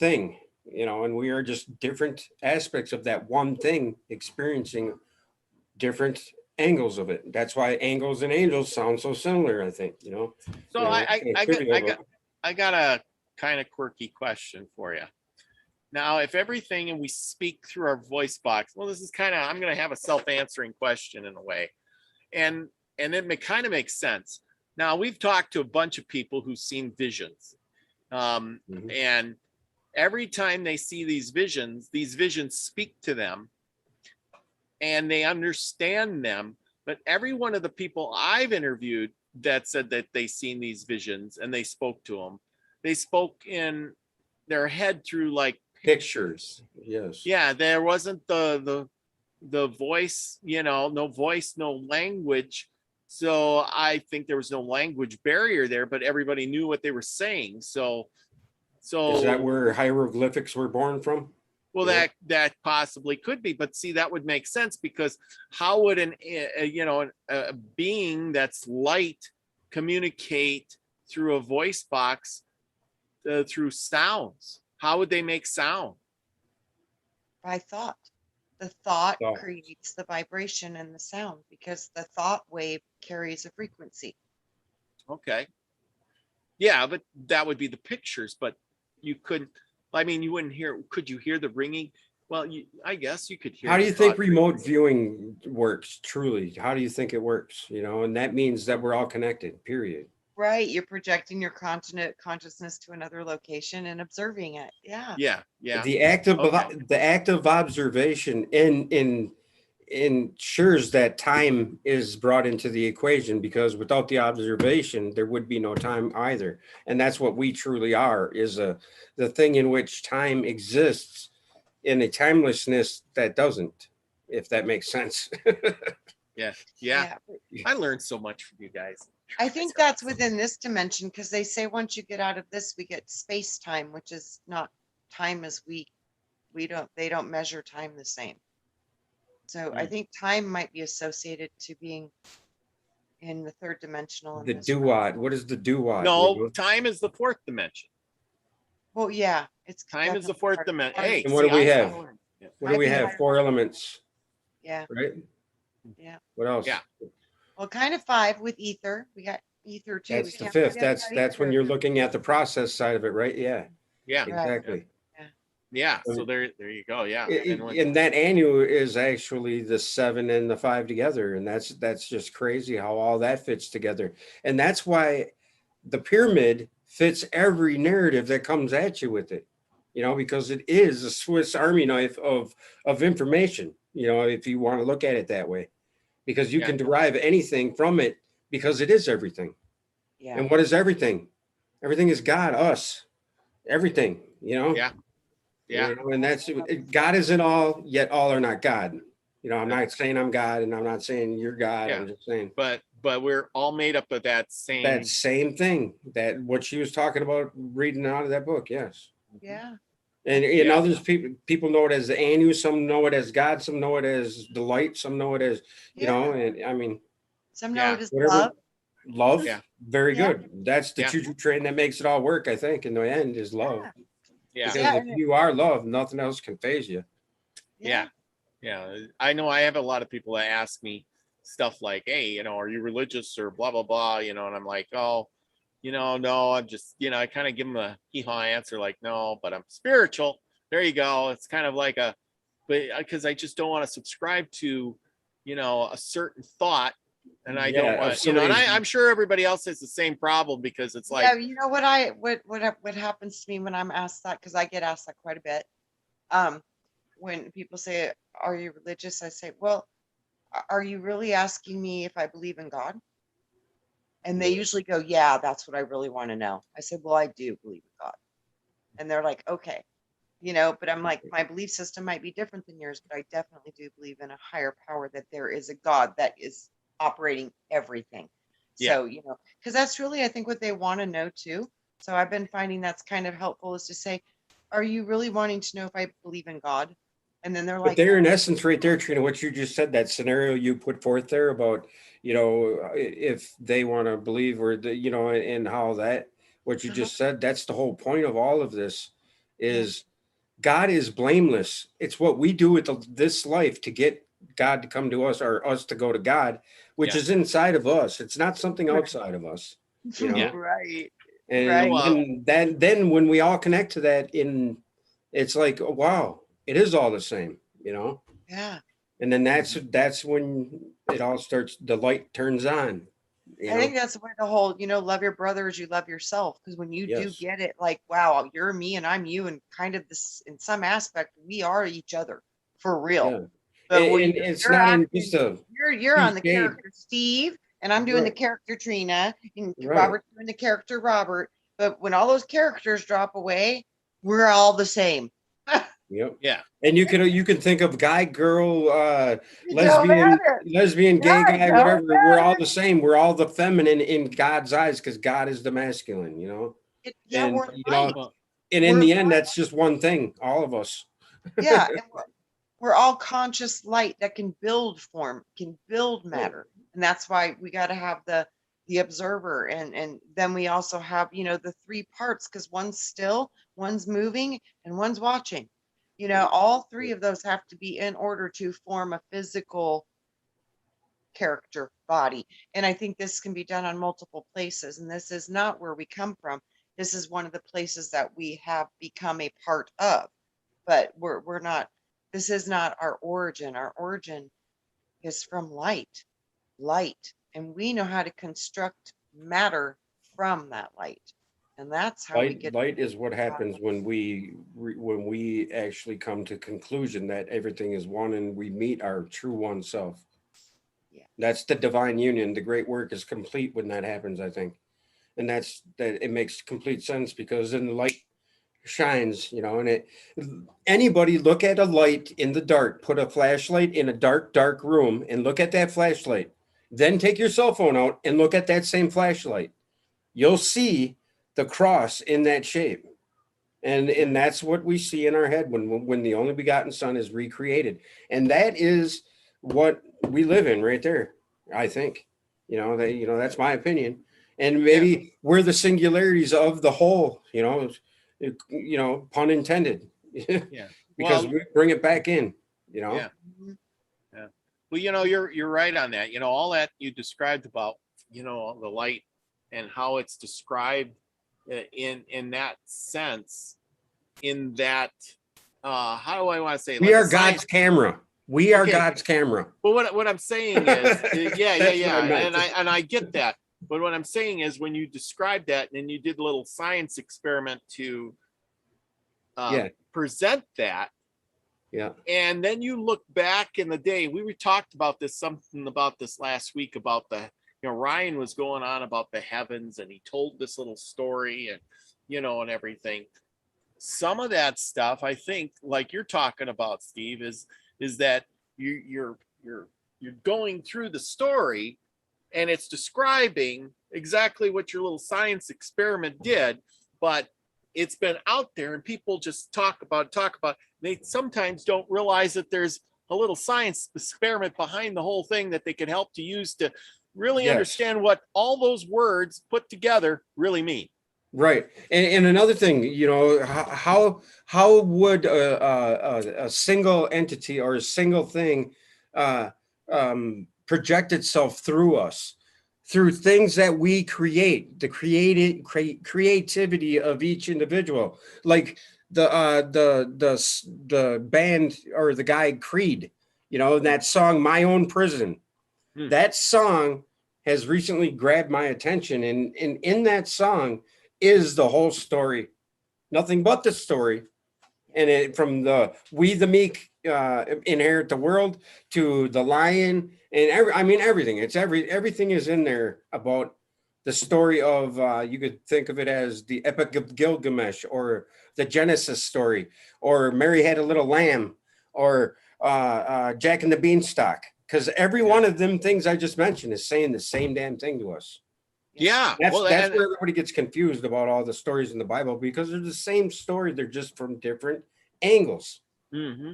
thing, you know, and we are just different aspects of that one thing, experiencing different angles of it. That's why angels and angels sound so similar, I think, you know. So I got a kind of quirky question for you. Now, if everything and we speak through our voice box, well, this is kind of, I'm going to have a self-answering question in a way. And it kind of makes sense. Now, we've talked to a bunch of people who've seen visions. And every time they see these visions speak to them and they understand them. But every one of the people I've interviewed that said that they seen these visions and they spoke to them, they spoke in their head through like pictures. Yes. Yeah, there wasn't the voice, you know, no voice, no language. So I think there was no language barrier there, but everybody knew what they were saying. So is that where hieroglyphics were born from? Well, that possibly could be, but see, that would make sense, because how would a being that's light communicate through a voice box through sounds? How would they make sound? By thought. The thought creates the vibration and the sound, because the thought wave carries a frequency. Okay. Yeah, but that would be the pictures, but you couldn't, I mean, you wouldn't hear, could you hear the ringing? Well, I guess you could hear. How do you think remote viewing works, truly? How do you think it works? You know, and that means that we're all connected, period. Right. You're projecting your consciousness to another location and observing it. Yeah. Yeah. Yeah. The act of observation ensures that time is brought into the equation, because without the observation, there would be no time either. And that's what we truly are, is the thing in which time exists in a timelessness that doesn't, if that makes sense. Yeah. I learned so much from you guys. I think that's within this dimension, because they say once you get out of this, we get space time, which is not time as they don't measure time the same. So I think time might be associated to being in the third dimensional. The duat. What is the duat? No, time is the fourth dimension. Well, yeah, it's time is the fourth dimension. Hey, and what do we have? What do we have? 4 elements. Yeah. Right. Yeah. What else? Yeah. Well, kind of 5 with ether. We got ether too. That's the 5th. That's when you're looking at the process side of it, right? Yeah. Yeah. Exactly. Yeah. Yeah. So there you go. Yeah. And that anu is actually the 7 and the 5 together. And that's just crazy how all that fits together. And that's why the pyramid fits every narrative that comes at you with it, because it is a Swiss Army knife of information, if you want to look at it that way, because you can derive anything from it because it is everything. Yeah. And what is everything? Everything is God, us, everything, Yeah. and that's God isn't all, yet all are not God. I'm not saying I'm God, and I'm not saying you're God. I'm just saying, but we're all made up of that same thing, that what she was talking about reading out of that book. Yes. Yeah. And others, people know it as the anu, some know it as God, some know it as the light, some know it as and I mean, some know it as whatever. love. Love, very good. That's the choo-choo train that makes it all work. I think in the end is love. Because if you are love, nothing else can phase you. Yeah. I know I have a lot of people that ask me stuff like, hey, are you religious or blah blah blah, and I'm like, oh, no, I'm just, I kind of give them a hee-haw answer like, no, but I'm spiritual. There you go. It's kind of like because I just don't want to subscribe to a certain thought, and I don't want, and I'm sure everybody else has the same problem, because it's like, you know what happens to me when I'm asked that, because I get asked that quite a bit. When people say, are you religious? I say, well, are you really asking me if I believe in God? And they usually go, yeah, that's what I really want to know. I said, well, I do believe in God. And they're like, okay, but I'm like, my belief system might be different than yours, but I definitely do believe in a higher power, that there is a God that is operating everything. So, because that's really, I think, what they want to know too. So I've been finding that's kind of helpful, is to say, are you really wanting to know if I believe in God? And then they're like, but there in essence right there, Trina, what you just said, that scenario you put forth there about, if they want to believe, or and how that, what you just said, that's the whole point of all of this is God is blameless. It's what we do with this life to get God to come to us, or us to go to God, which is inside of us. It's not something outside of us, right. And then when we all connect to that, it's like, oh, wow, it is all the same, Yeah. And then that's when it all starts, the light turns on. I think that's why the whole, love your brother as you love yourself. Because when you do get it, like, wow, you're me and I'm you, and kind of this, in some aspect, we are each other for real. Yeah. But and it's not acting, in just a you're on the character Steve, and I'm doing the character Trina, and Robert's doing the character Robert. But when all those characters drop away, we're all the same. Yep. Yeah. And you can think of guy, girl, lesbian, gay guy, whatever. We're all the same. We're all the feminine in God's eyes, because God is the masculine, And in the end, that's just one thing, all of us. Yeah. And we're all conscious light that can build form, can build matter. And that's why we got to have the observer, and then we also have, the 3 parts, because one's still, one's moving, and one's watching. All 3 of those have to be in order to form a physical character body. And I think this can be done on multiple places. And this is not where we come from. This is one of the places that we have become a part of. But we're not, this is not our origin. Our origin is from light. And we know how to construct matter from that light. And that's how we get light is what happens when we actually come to conclusion that everything is one, and we meet our true one self. That's the divine union. The great work is complete when that happens, I think. And that it makes complete sense, because then the light shines, and anybody look at a light in the dark, put a flashlight in a dark room and look at that flashlight, then take your cell phone out and look at that same flashlight. You'll see the cross in that shape. And that's what we see in our head when the only begotten Son is recreated. And that is what we live in right there, I think. That's my opinion. And maybe we're the singularities of the whole, pun intended. Because we bring it back in, Yeah. Well, you're right on that. All that you described about, the light and how it's described in that sense, in that how do I want to say it? We are God's camera. We are God's camera. But what I'm saying is, yeah, I and I get that. But what I'm saying is, when you described that, and then you did a little science experiment to present that, and then you look back in the day. We talked about something about this last week about Ryan was going on about the heavens, and he told this little story, and and everything. Some of that stuff, I think, like you're talking about, Steve, is that you're going through the story, and it's describing exactly what your little science experiment did, but it's been out there, and people just talk about. They sometimes don't realize that there's a little science experiment behind the whole thing that they can help to use to really understand what all those words put together really mean. Right. And another thing, how would a single entity or a single thing project itself through us, through things that we create, the creativity of each individual, like the band or the guy Creed, that song, My Own Prison. That song has recently grabbed my attention, and in that song is the whole story, nothing but the story. And it, from we the meek inherit the world to the lion, and everything. It's everything is in there about the story of, you could think of it as the Epic of Gilgamesh, or the Genesis story, or Mary Had a Little Lamb, or Jack and the Beanstalk. Because every one of them things I just mentioned is saying the same damn thing to us. Yeah, that's where everybody gets confused about all the stories in the Bible, because they're the same story. They're just from different angles. Mm-hmm.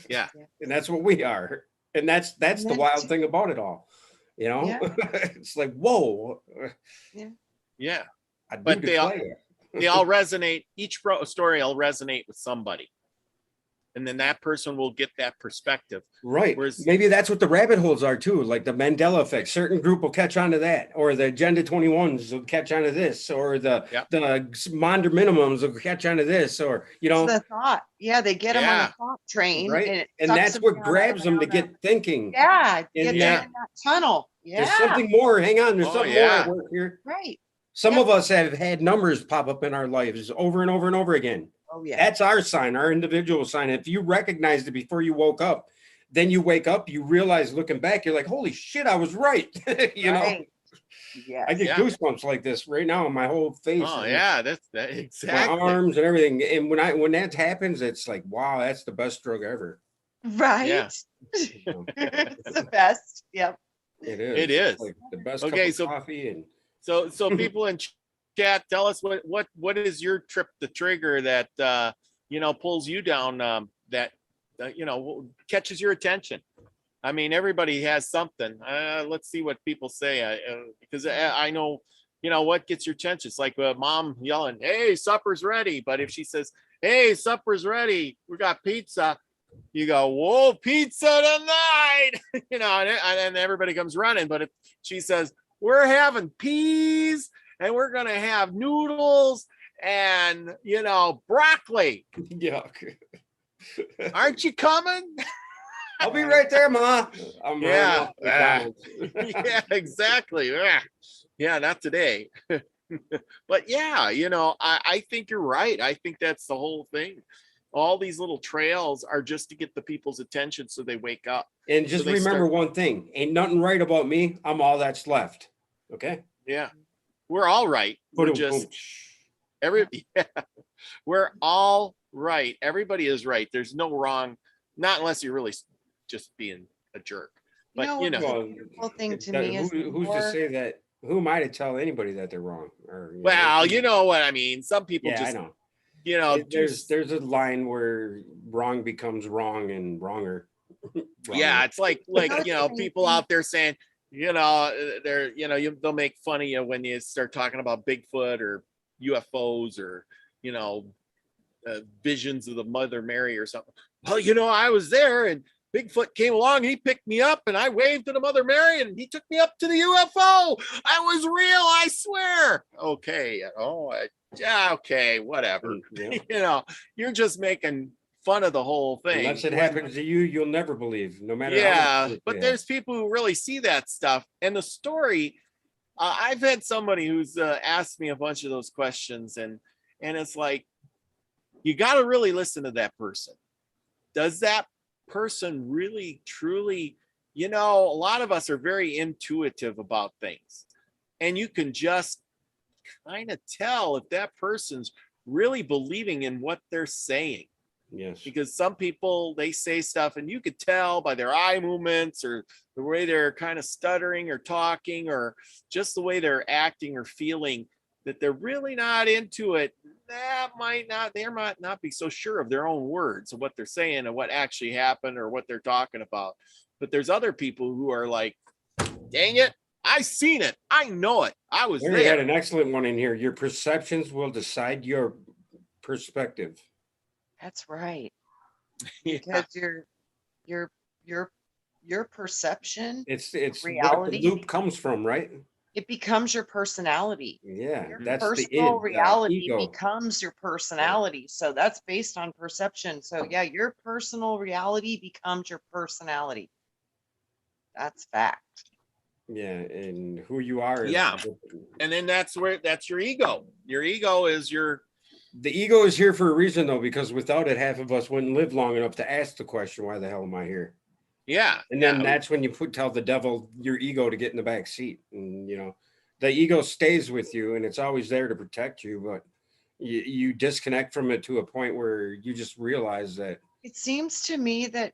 Yeah, and that's what we are, and that's the wild thing about it all. It's like, whoa. Yeah. But they all resonate. Each story will resonate with somebody. And then that person will get that perspective. Right. Whereas, maybe that's what the rabbit holes are too, like the Mandela effect. Certain group will catch on to that, or the Agenda 21s will catch on to this, or the Monder minimums will catch on to this, or it's the thought. Yeah, they get them on the thought train, right? And that's what grabs them to get thinking. Yeah, get them in that tunnel. Yeah. There's something more. Hang on, there's something more at work here. Right. Some of us have had numbers pop up in our lives over and over and over again. Oh, yeah. That's our sign, our individual sign. If you recognized it before you woke up, then you wake up, you realize, looking back, you're like, holy shit, I was right. Yeah. I get goosebumps like this right now on my whole face. Oh, yeah, that's exactly. My arms and everything. And when that happens, it's like, wow, that's the best drug ever. Right. Yeah. It's the best. Yep. It is. It is. It's like the best cup of coffee. And so people in chat, tell us what is your trip the trigger that pulls you down, that catches your attention. I mean, everybody has something. Let's see what people say, because I know what gets your attention. It's like mom yelling, hey, supper's ready. But if she says, hey, supper's ready, we got pizza, you go, whoa, pizza tonight. And everybody comes running. But if she says, we're having peas and we're going to have noodles and, broccoli. Yuck. Aren't you coming? I'll be right there, Ma. Yeah, exactly. Yeah, not today. But yeah, I think you're right. I think that's the whole thing. All these little trails are just to get the people's attention so they wake up. And just remember one thing, ain't nothing right about me. I'm all that's left. Okay? Yeah. We're all right. We're just we're all right. Everybody is right. There's no wrong, not unless you're really just being a jerk. But the beautiful thing to me is who's to say that? Who am I to tell anybody that they're wrong? Or you know what I mean. Some people just, I know. There's a line where wrong becomes wrong and wronger. Yeah, it's like people out there saying, they'll make fun of you when you start talking about Bigfoot or UFOs or visions of the Mother Mary or something. Well, I was there and Bigfoot came along, he picked me up, and I waved to the Mother Mary, and he took me up to the UFO. I was real, I swear. Okay, yeah, okay, whatever. Yeah. You're just making fun of the whole thing. Unless it happens to you, you'll never believe, no matter how much. But there's people who really see that stuff. And the story, I've had somebody who's asked me a bunch of those questions, and it's like, you got to really listen to that person. Does that person really, truly, a lot of us are very intuitive about things, and you can just kind of tell if that person's really believing in what they're saying. Yes. Because some people, they say stuff and you could tell by their eye movements or the way they're kind of stuttering or talking or just the way they're acting or feeling that they're really not into it. They might not be so sure of their own words of what they're saying and what actually happened or what they're talking about. But there's other people who are like, dang it, I seen it. I know it. I was there. We had an excellent one in here. Your perceptions will decide your perspective. That's right. Yeah. Because your perception, It's reality, what the loop comes from, right? it becomes your personality. Yeah, Your that's the personal reality ego. becomes your personality. So that's based on perception. So yeah, your personal reality becomes your personality. That's fact. Yeah, and who you are. Yeah. And then that's your ego. Your ego is the ego is here for a reason, though, because without it, half of us wouldn't live long enough to ask the question, why the hell am I here? Yeah. And then that's when you tell the devil, your ego, to get in the back seat. And, the ego stays with you and it's always there to protect you. But you disconnect from it to a point where you just realize that. It seems to me that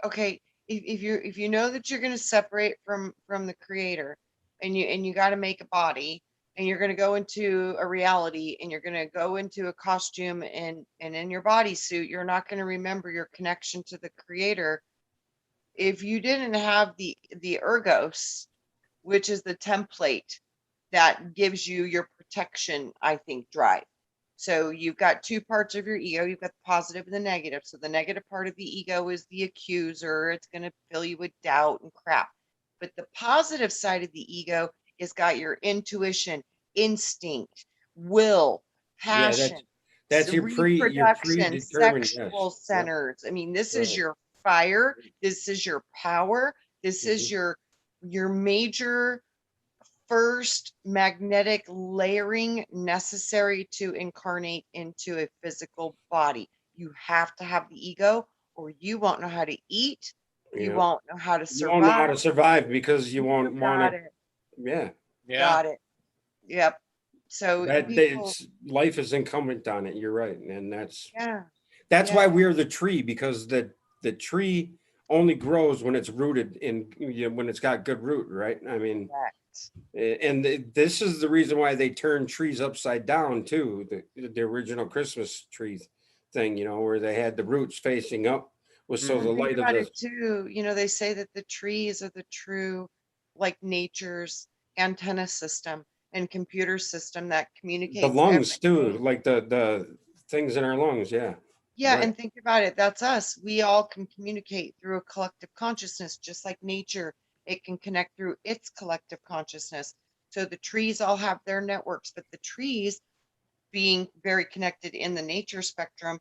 okay, if you know that you're going to separate from the creator and you got to make a body, and you're going to go into a reality, and you're going to go into a costume and in your bodysuit, you're not going to remember your connection to the creator. If you didn't have the ergos, which is the template that gives you your protection, I think, drive. So you've got two parts of your ego. You've got the positive and the negative. So the negative part of the ego is the accuser. It's going to fill you with doubt and crap. But the positive side of the ego has got your intuition, instinct, will, passion, that's your reproduction, sexual yes. centers. I mean, this is your fire. This is your power. This is your major first magnetic layering necessary to incarnate into a physical body. You have to have the ego, or you won't know how to eat. You won't know how to survive. You won't know how to survive because you won't want to. Yeah. Got it. Yep. So life is incumbent on it. You're right. And that's why we're the tree, because the tree only grows when it's rooted in, when it's got good root, right? I mean, and this is the reason why they turn trees upside down too. The original Christmas tree thing, where they had the roots facing up, was so the light of the too. They say that the trees are the true, like, nature's antenna system and computer system that communicates. The lungs too, like the things in our lungs. Yeah. Right. And think about it. That's us. We all can communicate through a collective consciousness, just like nature. It can connect through its collective consciousness. So the trees all have their networks, but the trees, being very connected in the nature spectrum,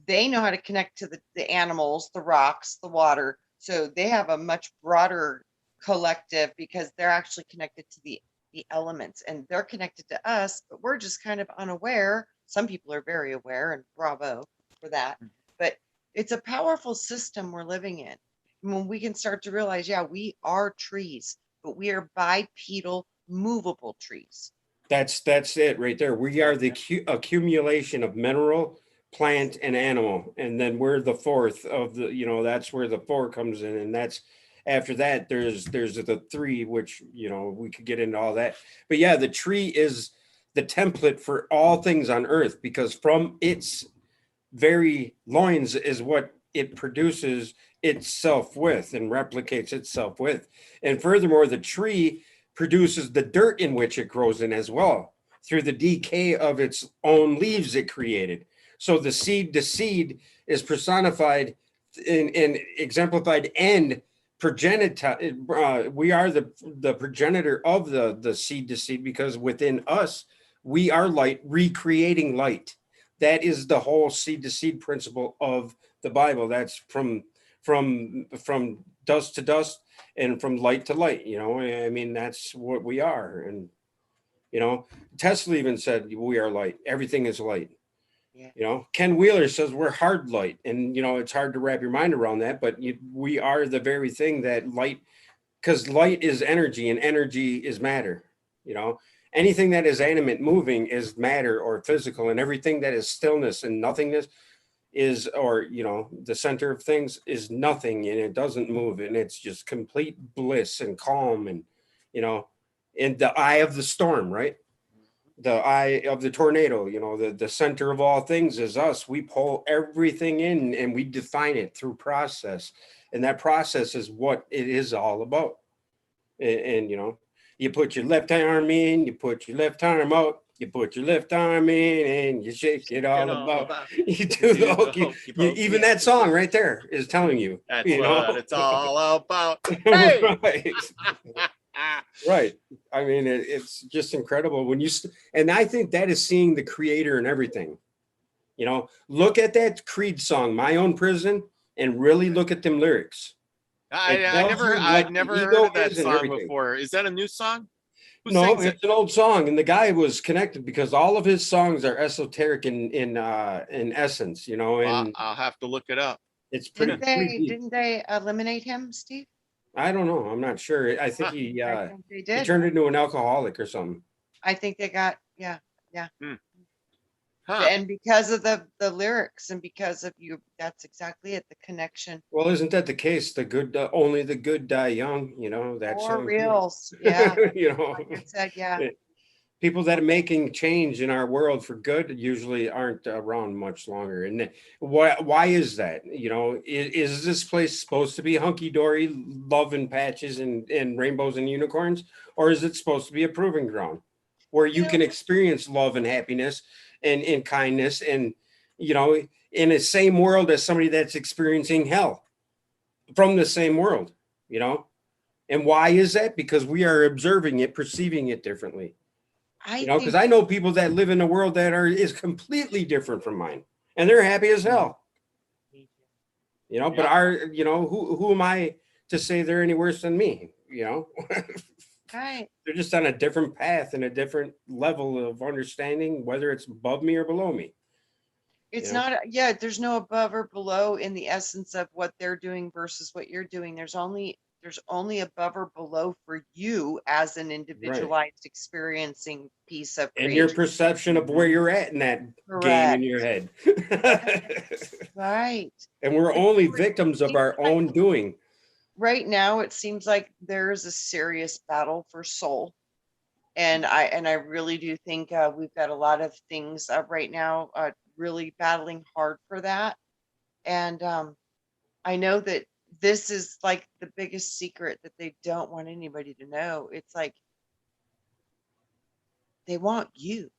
they know how to connect to the animals, the rocks, the water. So they have a much broader collective because they're actually connected to the elements, and they're connected to us, but we're just kind of unaware. Some people are very aware, and bravo for that. But it's a powerful system we're living in. When we can start to realize, we are trees, but we are bipedal, movable trees. That's it right there. We are the accumulation of mineral, plant, and animal. And then we're the fourth of the, that's where the four comes in. And that's, after that, there's the three, which, we could get into all that. But the tree is the template for all things on earth, because from its very loins is what it produces itself with and replicates itself with. And furthermore, the tree produces the dirt in which it grows in as well, through the decay of its own leaves it created. So the seed is personified and exemplified and progenitor. We are the progenitor of the seed to seed, because within us, we are light, recreating light. That is the whole seed to seed principle of the Bible. That's from dust to dust and from light to light. I mean, that's what we are. And Tesla even said we are light. Everything is light. Yeah. Ken Wheeler says we're hard light, and it's hard to wrap your mind around that, but we are the very thing that light, because light is energy and energy is matter. Anything that is animate, moving, is matter or physical, and everything that is stillness and nothingness is, or the center of things is nothing, and it doesn't move, and it's just complete bliss and calm, and in the eye of the storm, right? The eye of the tornado, the center of all things is us. We pull everything in and we define it through process. And that process is what it is all about. And you put your left arm in, you put your left arm out, you put your left arm in, and you shake it all about. You do the hokey. Even that song right there is telling you. That's what it's all about. Hey! Right. Right. I mean, it's just incredible when and I think that is seeing the creator in everything. Look at that Creed song, My Own Prison, and really look at them lyrics. I'd never heard of that song before. Is that a new song? No, it's an old song, and the guy was connected because all of his songs are esoteric in essence, and I'll have to look it up. It's pretty. Didn't they eliminate him, Steve? I don't know. I'm not sure. I think I think they did. he turned into an alcoholic or something. I think they got, yeah. Huh. And because of the lyrics and because of you, that's exactly it. The connection. Well, isn't that the case? The good, only the good die young. That's For reals. Yeah. Like I said, yeah. People that are making change in our world for good usually aren't around much longer. And why is that? Is this place supposed to be hunky-dory, love and patches and rainbows and unicorns? Or is it supposed to be a proving ground where you can experience love and happiness and kindness and, in the same world as somebody that's experiencing hell from the same world, And why is that? Because we are observing it, perceiving it differently. Because I know people that live in a world that is completely different from mine, and they're happy as hell. But who am I to say they're any worse than me? Right. They're just on a different path and a different level of understanding, whether it's above me or below me. It's not, there's no above or below in the essence of what they're doing versus what you're doing. There's only above or below for you as an individualized experiencing piece of creation. And your perception of where you're at in that game in your head. Right. And we're only victims of our own doing. Right now, it seems like there is a serious battle for soul. And I really do think we've got a lot of things right now really battling hard for that. And I know that this is like the biggest secret that they don't want anybody to know. It's like they want you.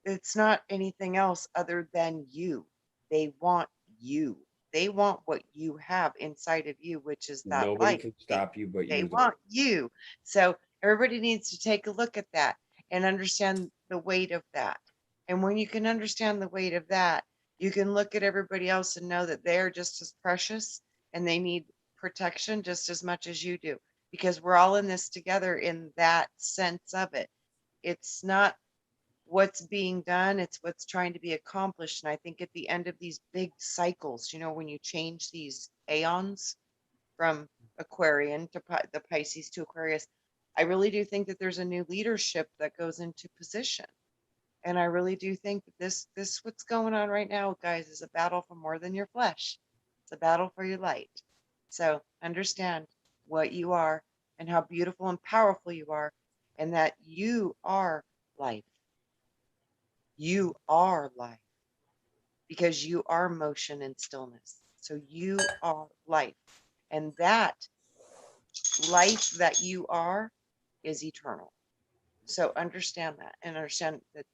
It's not anything else other than you. They want you. They want what you have inside of you, which is that nobody light. can stop you, but they want you. So everybody needs to take a look at that and understand the weight of that. And when you can understand the weight of that, you can look at everybody else and know that they're just as precious and they need protection just as much as you do, because we're all in this together in that sense of it. It's not what's being done, it's what's trying to be accomplished. And I think at the end of these big cycles, when you change these aeons from Aquarian to the Pisces to Aquarius, I really do think that there's a new leadership that goes into position. And I really do think that this what's going on right now, guys, is a battle for more than your flesh. It's a battle for your light. So understand what you are and how beautiful and powerful you are, and that you are life. You are life because you are motion and stillness. So you are life. And that life that you are is eternal. So understand that, and understand that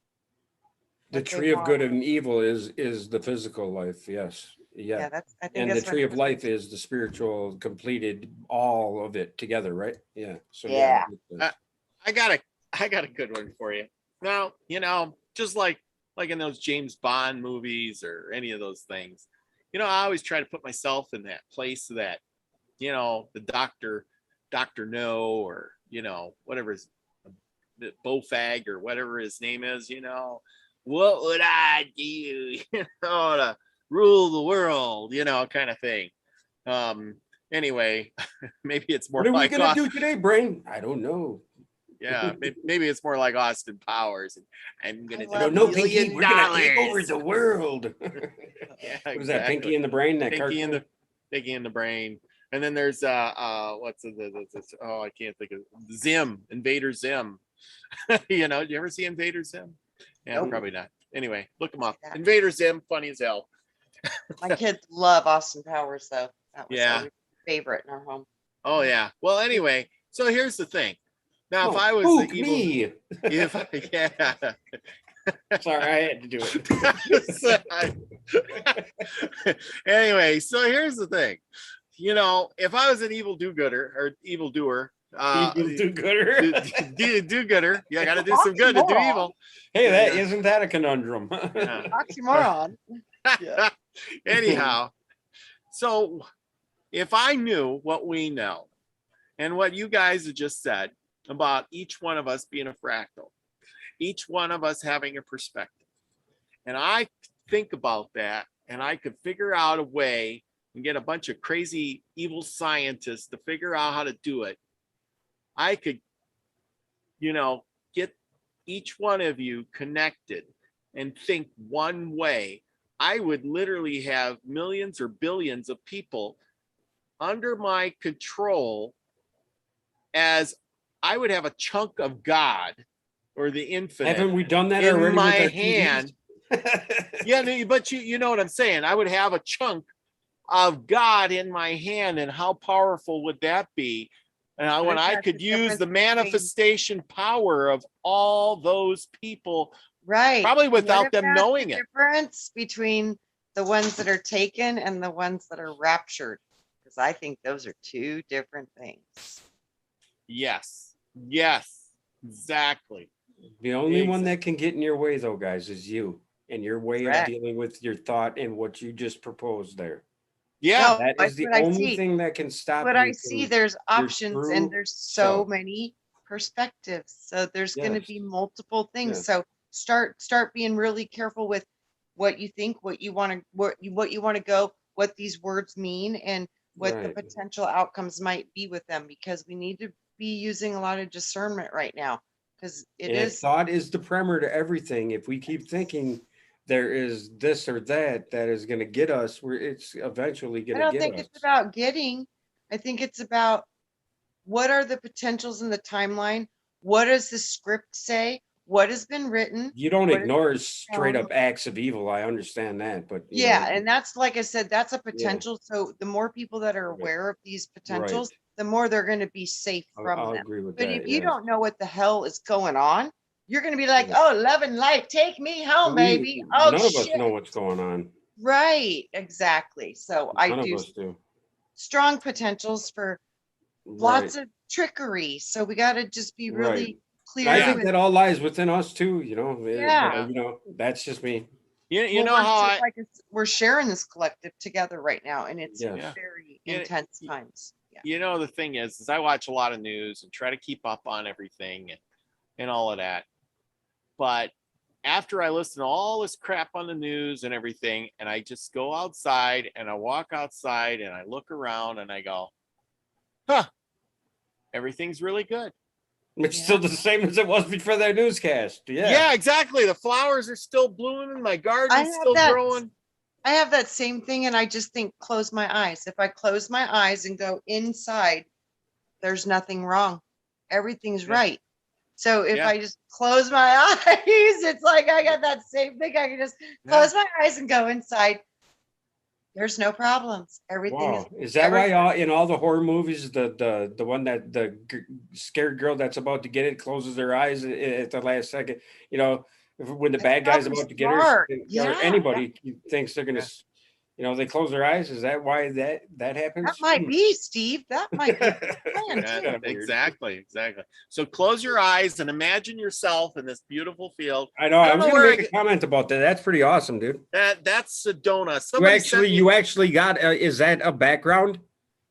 the tree of good and evil is the physical life. Yes. Yeah. I think And the that's tree what of life is the spiritual completed all of it together, right? Yeah. So Yeah. I got a good one for you. Now, just like in those James Bond movies or any of those things, I always try to put myself in that place that, the Dr. No, or, whatever his Bofag or whatever his name is, what would I do, to rule the world, kind of thing. Anyway, maybe it's more what are we like gonna do today, Brain? I don't know. yeah, maybe it's more like Austin Powers. And I'm gonna I do don't know, Pinky. We're gonna take over the world. Yeah, What is that? Pinky in the Brain? That cartoon? Pinky in the Brain. And then there's what's oh, I can't think of Zim, Invader Zim. Do you ever see Invader Zim? Yeah, Nope. Probably not. Anyway, look them up. Invader Zim, funny as hell. My kids love Austin Powers, though. That was Yeah. always a favorite in our home. Oh yeah. Well, anyway, so here's the thing. Now, if I was spook the evil, me. yeah. Sorry, I had to do it. Anyway, so here's the thing. If I was an evil do-gooder or evildoer, do-gooder. do-gooder, you got to do some good to do evil. Hey, isn't that a conundrum? Yeah. Oxymoron. Yeah. Anyhow, so if I knew what we know and what you guys have just said about each one of us being a fractal, each one of us having a perspective, and I think about that, and I could figure out a way and get a bunch of crazy evil scientists to figure out how to do it, I could, get each one of you connected and think one way. I would literally have millions or billions of people under my control, as I would have a chunk of God or the infinite. Haven't we done that in already my with our hand? TVs? Yeah, but you know what I'm saying. I would have a chunk of God in my hand, and how powerful would that be? And when I could use the manifestation power of all those people, Right. probably without them knowing it. Difference between the ones that are taken and the ones that are raptured, because I think those are two different things. Yes, exactly. The only one that can get in your way, though, guys, is you and your way of dealing with your thought and what you just proposed there. Yeah, No, that is the only thing that can stop. But you I see there's options and there's so self. many perspectives. So there's going to Yes. be multiple things. Yes. So start being really careful with what you think, what you want to go, what these words mean, and what the potential outcomes might be with them, because we need to be using a lot of discernment right now, because thought is the primer to everything. If we keep thinking there is this or that is going to get us, it's eventually going to get us. I don't think it's about getting. I think it's about what are the potentials in the timeline? What does the script say? What has been written? You don't ignore straight up acts of evil. I understand that, but and that's, like I said, that's a potential. So the more people that are aware of these potentials, the more they're going to be safe from I'll them. agree with but that. If you don't know what the hell is going on, you're going to be like, oh, love and life, take me home, baby. Oh, none of us know what's going on. Right, exactly. So none of us do. Strong potentials for lots of trickery. So we got to just be really clear. I think that all lies within us too. Yeah. That's just me. You know how we're sharing this collective together right now, and it's Yes. very intense times. Yeah. The thing is I watch a lot of news and try to keep up on everything and all of that. But after I listen to all this crap on the news and everything, and I just go outside and I walk outside and I look around and I go, everything's really good. It's still the same as it was before that newscast. Yeah, exactly. The flowers are still blooming. My garden is still growing. I have that same thing, and I just think, close my eyes. If I close my eyes and go inside, there's nothing wrong. Everything's right. So if I just close my eyes, it's like I got that same thing. I can just close my eyes and go inside. There's no problems. Everything is that why in all the horror movies, the one that the scared girl that's about to get it closes her eyes at the last second? When the bad guy's about to get her, or anybody thinks they're gonna You know, they close their eyes. Is that why that happens? That might be, Steve. That might be. Yeah, exactly. So close your eyes and imagine yourself in this beautiful field. I know. I was going to make a comment about that. That's pretty awesome, dude. That's Sedona. You actually got. Is that a background?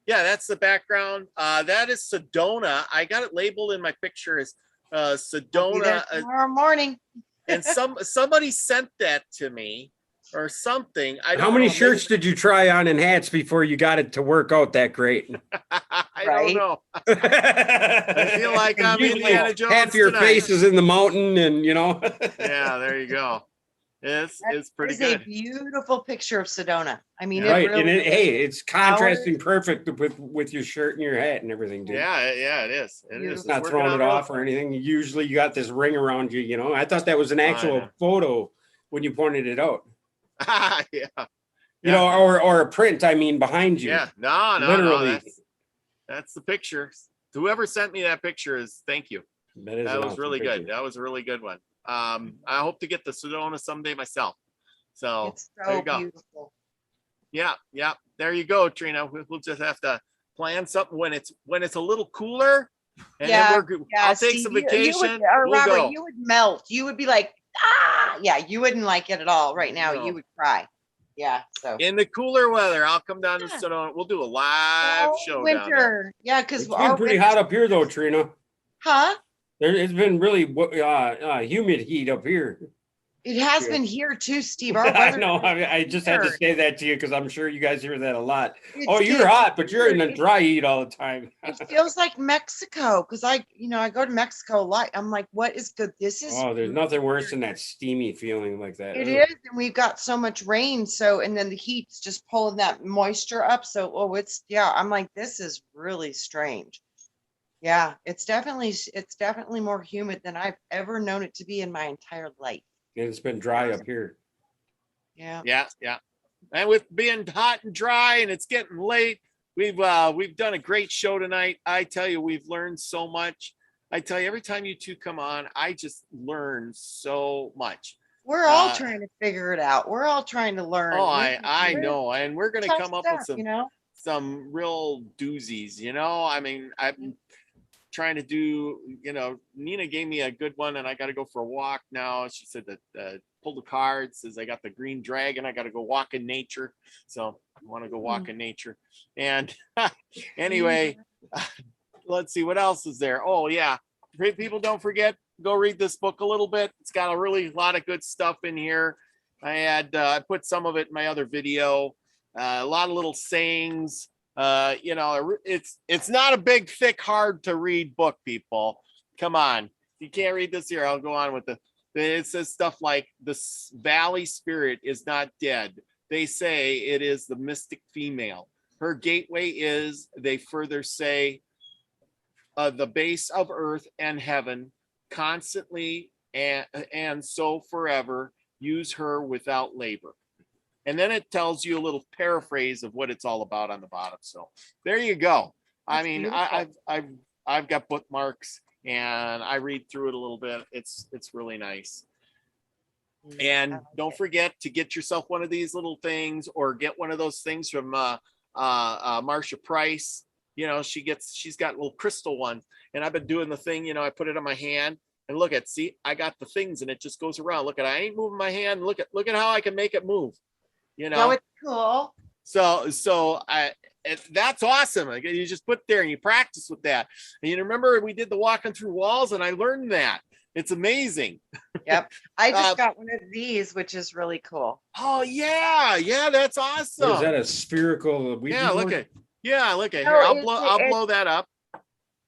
Yeah, that's the background. That is Sedona. I got it labeled in my picture as Sedona. Tomorrow morning. And somebody sent that to me or something. How many shirts did you try on and hats before you got it to work out that great? I don't know. I feel like I'm Indiana Jones. Half your face is in the mountain, and you know. Yeah, there you go. It's pretty good. It's a beautiful picture of Sedona. I mean, right, it's contrasting perfect with your shirt and your hat and everything, dude. Yeah, it is. It's not throwing it off or anything. Usually, you got this ring around you. You know, I thought that was an actual photo when you pointed it out. Yeah. You know, or a print. I mean, behind you. Yeah. No. Literally. That's the picture. Whoever sent me that picture thank you. That was really good. That was a really good one. I hope to get the Sedona someday myself. So, it's so beautiful. Yeah. There you go, Trina. We'll just have to plan something when it's a little cooler. And then I'll take some vacation. Robert, go. You would melt. You would be like, you wouldn't like it at all right now. No. You would cry. Yeah. So in the cooler weather, I'll come down to Sedona. We'll do a live show winter. Down there. Yeah, because it's been pretty hot up here though, Trina. Huh? It's been really humid heat up here. It has been here too, Steve. I know. I just had to say that to you because I'm sure you guys hear that a lot. You're hot, but you're in the dry heat all the time. It feels like Mexico because I go to Mexico a lot. I'm like, what is good? This is. Oh, there's nothing worse than that steamy feeling like that. It is, and we've got so much rain. So, and then the heat's just pulling that moisture up. So, I'm like, this is really strange. Yeah, it's definitely more humid than I've ever known it to be in my entire life. And it's been dry up here. Yeah. And with being hot and dry and it's getting late, we've done a great show tonight. I tell you, we've learned so much. I tell you, every time you two come on, I just learn so much. We're all trying to figure it out. We're all trying to learn. Oh, I know. And we're going to come up with some real doozies, I mean, I'm trying to do, Nina gave me a good one and I got to go for a walk now. She said that pull the card, says I got the green dragon. I got to go walk in nature. So I want to go walk in nature. And anyway, let's see what else is there. Oh yeah. People, don't forget, go read this book a little bit. It's got a lot of good stuff in here. I put some of it in my other video, a lot of little sayings. It's not a big, thick, hard to read book, people. Come on. If you can't read this here, I'll go on with it says stuff like the valley spirit is not dead. They say it is the mystic female. Her gateway is, they further say, the base of earth and heaven, constantly and so forever. Use her without labor. And then it tells you a little paraphrase of what it's all about on the bottom. So there you go. I mean, I've got bookmarks and I read through it a little bit. It's really nice. And don't forget to get yourself one of these little things, or get one of those things from Marsha Price. She's got little crystal ones, and I've been doing the thing. I put it on my hand and see, I got the things, and it just goes around. Look at, I ain't moving my hand. Look at how I can make it move. No, it's cool. So that's awesome. You just put there and you practice with that. And you remember we did the walking through walls, and I learned that. It's amazing. Yep. I just got one of these, which is really cool. Oh yeah, that's awesome. Is that a spherical? Look at here. I'll blow that up.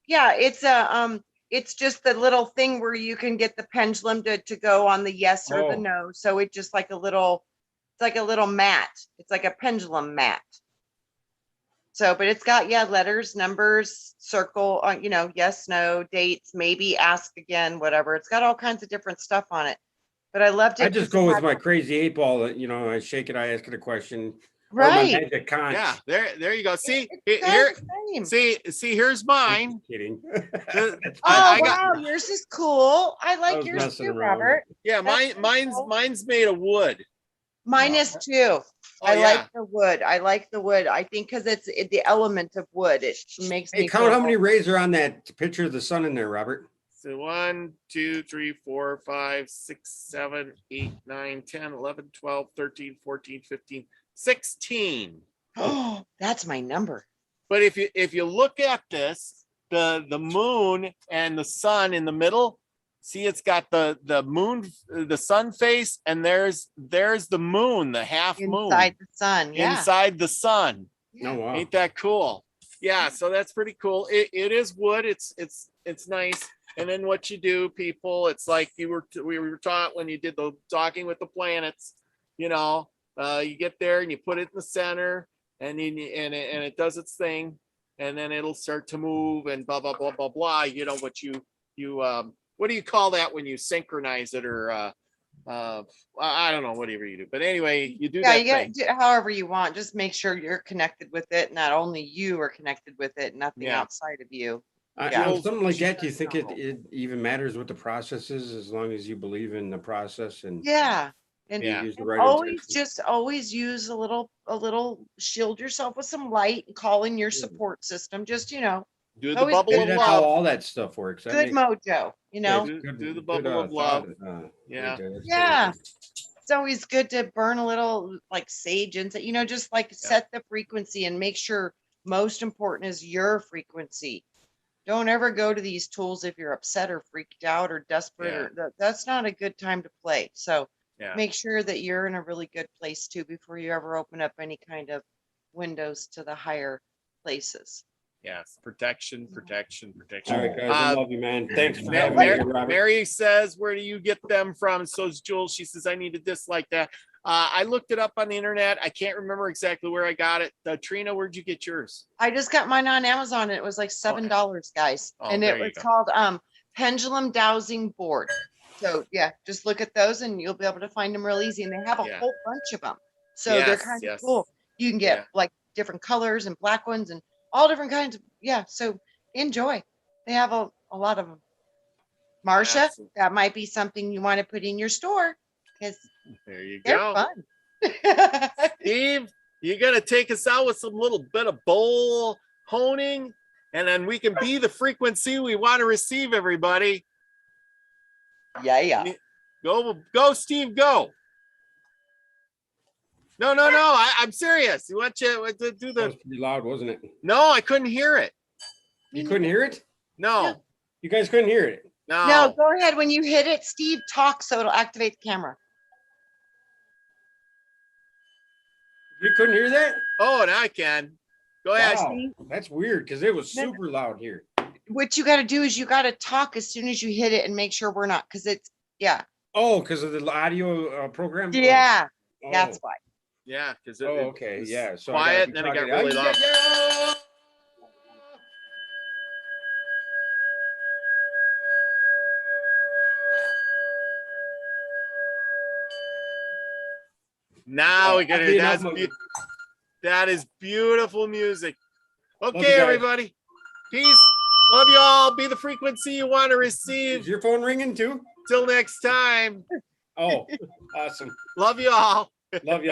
Yeah, it's just the little thing where you can get the pendulum to go on the yes or the no. So it's just like it's like a little mat. It's like a pendulum mat. So, but it's got, letters, numbers, circle, yes, no, dates, maybe, ask again, whatever. It's got all kinds of different stuff on it. But I loved it. I just go with my crazy 8-ball that, I shake it, I ask it a question. Right. Yeah, there you go. See, here, here's mine. Kidding. Wow, yours is cool. I like yours too, Robert. Yeah, mine's made of wood. Mine is too. Oh, I yeah. like the wood. I like the wood. I think because it's the element of wood. It makes Hey, me count feel how many rays are on that picture of the sun in there, Robert. So 1, 2, 3, 4, 5, 6, 7, 8, 9, 10, 11, 12, 13, 14, 15, 16. Oh, that's my number. But if you look at this, the moon and the sun in the middle, see, it's got the moon, the sun face, and there's the moon, the half moon Inside the sun. Yeah. inside the sun. Oh, wow. Ain't that cool? Yeah, so that's pretty cool. It is wood. It's nice. And then what you do, people, it's like we were taught when you did the talking with the planets. You know, you get there and you put it in the center, and it does its thing, and then it'll start to move and blah blah blah blah blah. You know what you what do you call that when you synchronize it, or I don't know, whatever you do. But anyway, you do Yeah, that you got thing. to do it however you want. Just make sure you're connected with it. Not only you are connected with it, nothing Yeah. outside of you. You know, something like that, do you think it even matters what the process is, as long as you believe in the process and Yeah. And Yeah. use the right always use a little shield yourself with some light and call in your support system. Just, Do the always bubble good of That's how love. all that stuff works. That good makes- mojo, Do the bubble of love. thought. Yeah. Right there. That's Yeah. good. It's always good to burn a little like sage and just like set the frequency and make sure most important is your frequency. Don't ever go to these tools if you're upset or freaked out or desperate, or that's not a good time to play. So Yeah. make sure that you're in a really good place too before you ever open up any kind of windows to the higher places. Yes. Protection. All right, guys, I Uh, love you, man. Thanks for Ma- having me Mar- here, Robert. Mary says, where do you get them from? So is Jules. She says, I need to dislike that. I looked it up on the internet. I can't remember exactly where I got it. Trina, where'd you get yours? I just got mine on Amazon. It was like $7, guys. Oh, And there it you was go. called pendulum dowsing board. So yeah, just look at those and you'll be able to find them real easy. And they have a Yeah. whole bunch of them. So they're Yes, kind of yes. cool. You can get Yeah. like different colors and black ones and all different kinds of, so enjoy. They have a lot of them. Marsha, Absolutely. that might be something you want to put in your store because There you they're go. fun. Steve, you gonna take us out with some little bit of bowl honing, and then we can be the frequency we want to receive, everybody. Yeah. Go, Steve, go. No, I'm serious. You want you to do That was the? pretty loud, wasn't it? No, I couldn't hear it. You couldn't hear it? No, You guys couldn't hear it? No, go ahead. When you hit it, Steve, talk so it'll activate the camera. You couldn't hear that? Oh, now I can. Go ahead. Wow, that's weird because it was No. super loud here. What you got to do is you got to talk as soon as you hit it and make sure we're not, because it's, Oh, because of the audio program? yeah, Oh. that's why. Yeah, because Oh, okay, yeah. So quiet, and then it got really loud. Now we got Be it. enough music. That is beautiful music. you Okay, guys. everybody. Peace. Love you all. Be the frequency you want to Is receive. your phone ringing too? Till next time. Oh, awesome. Love you all. Love you.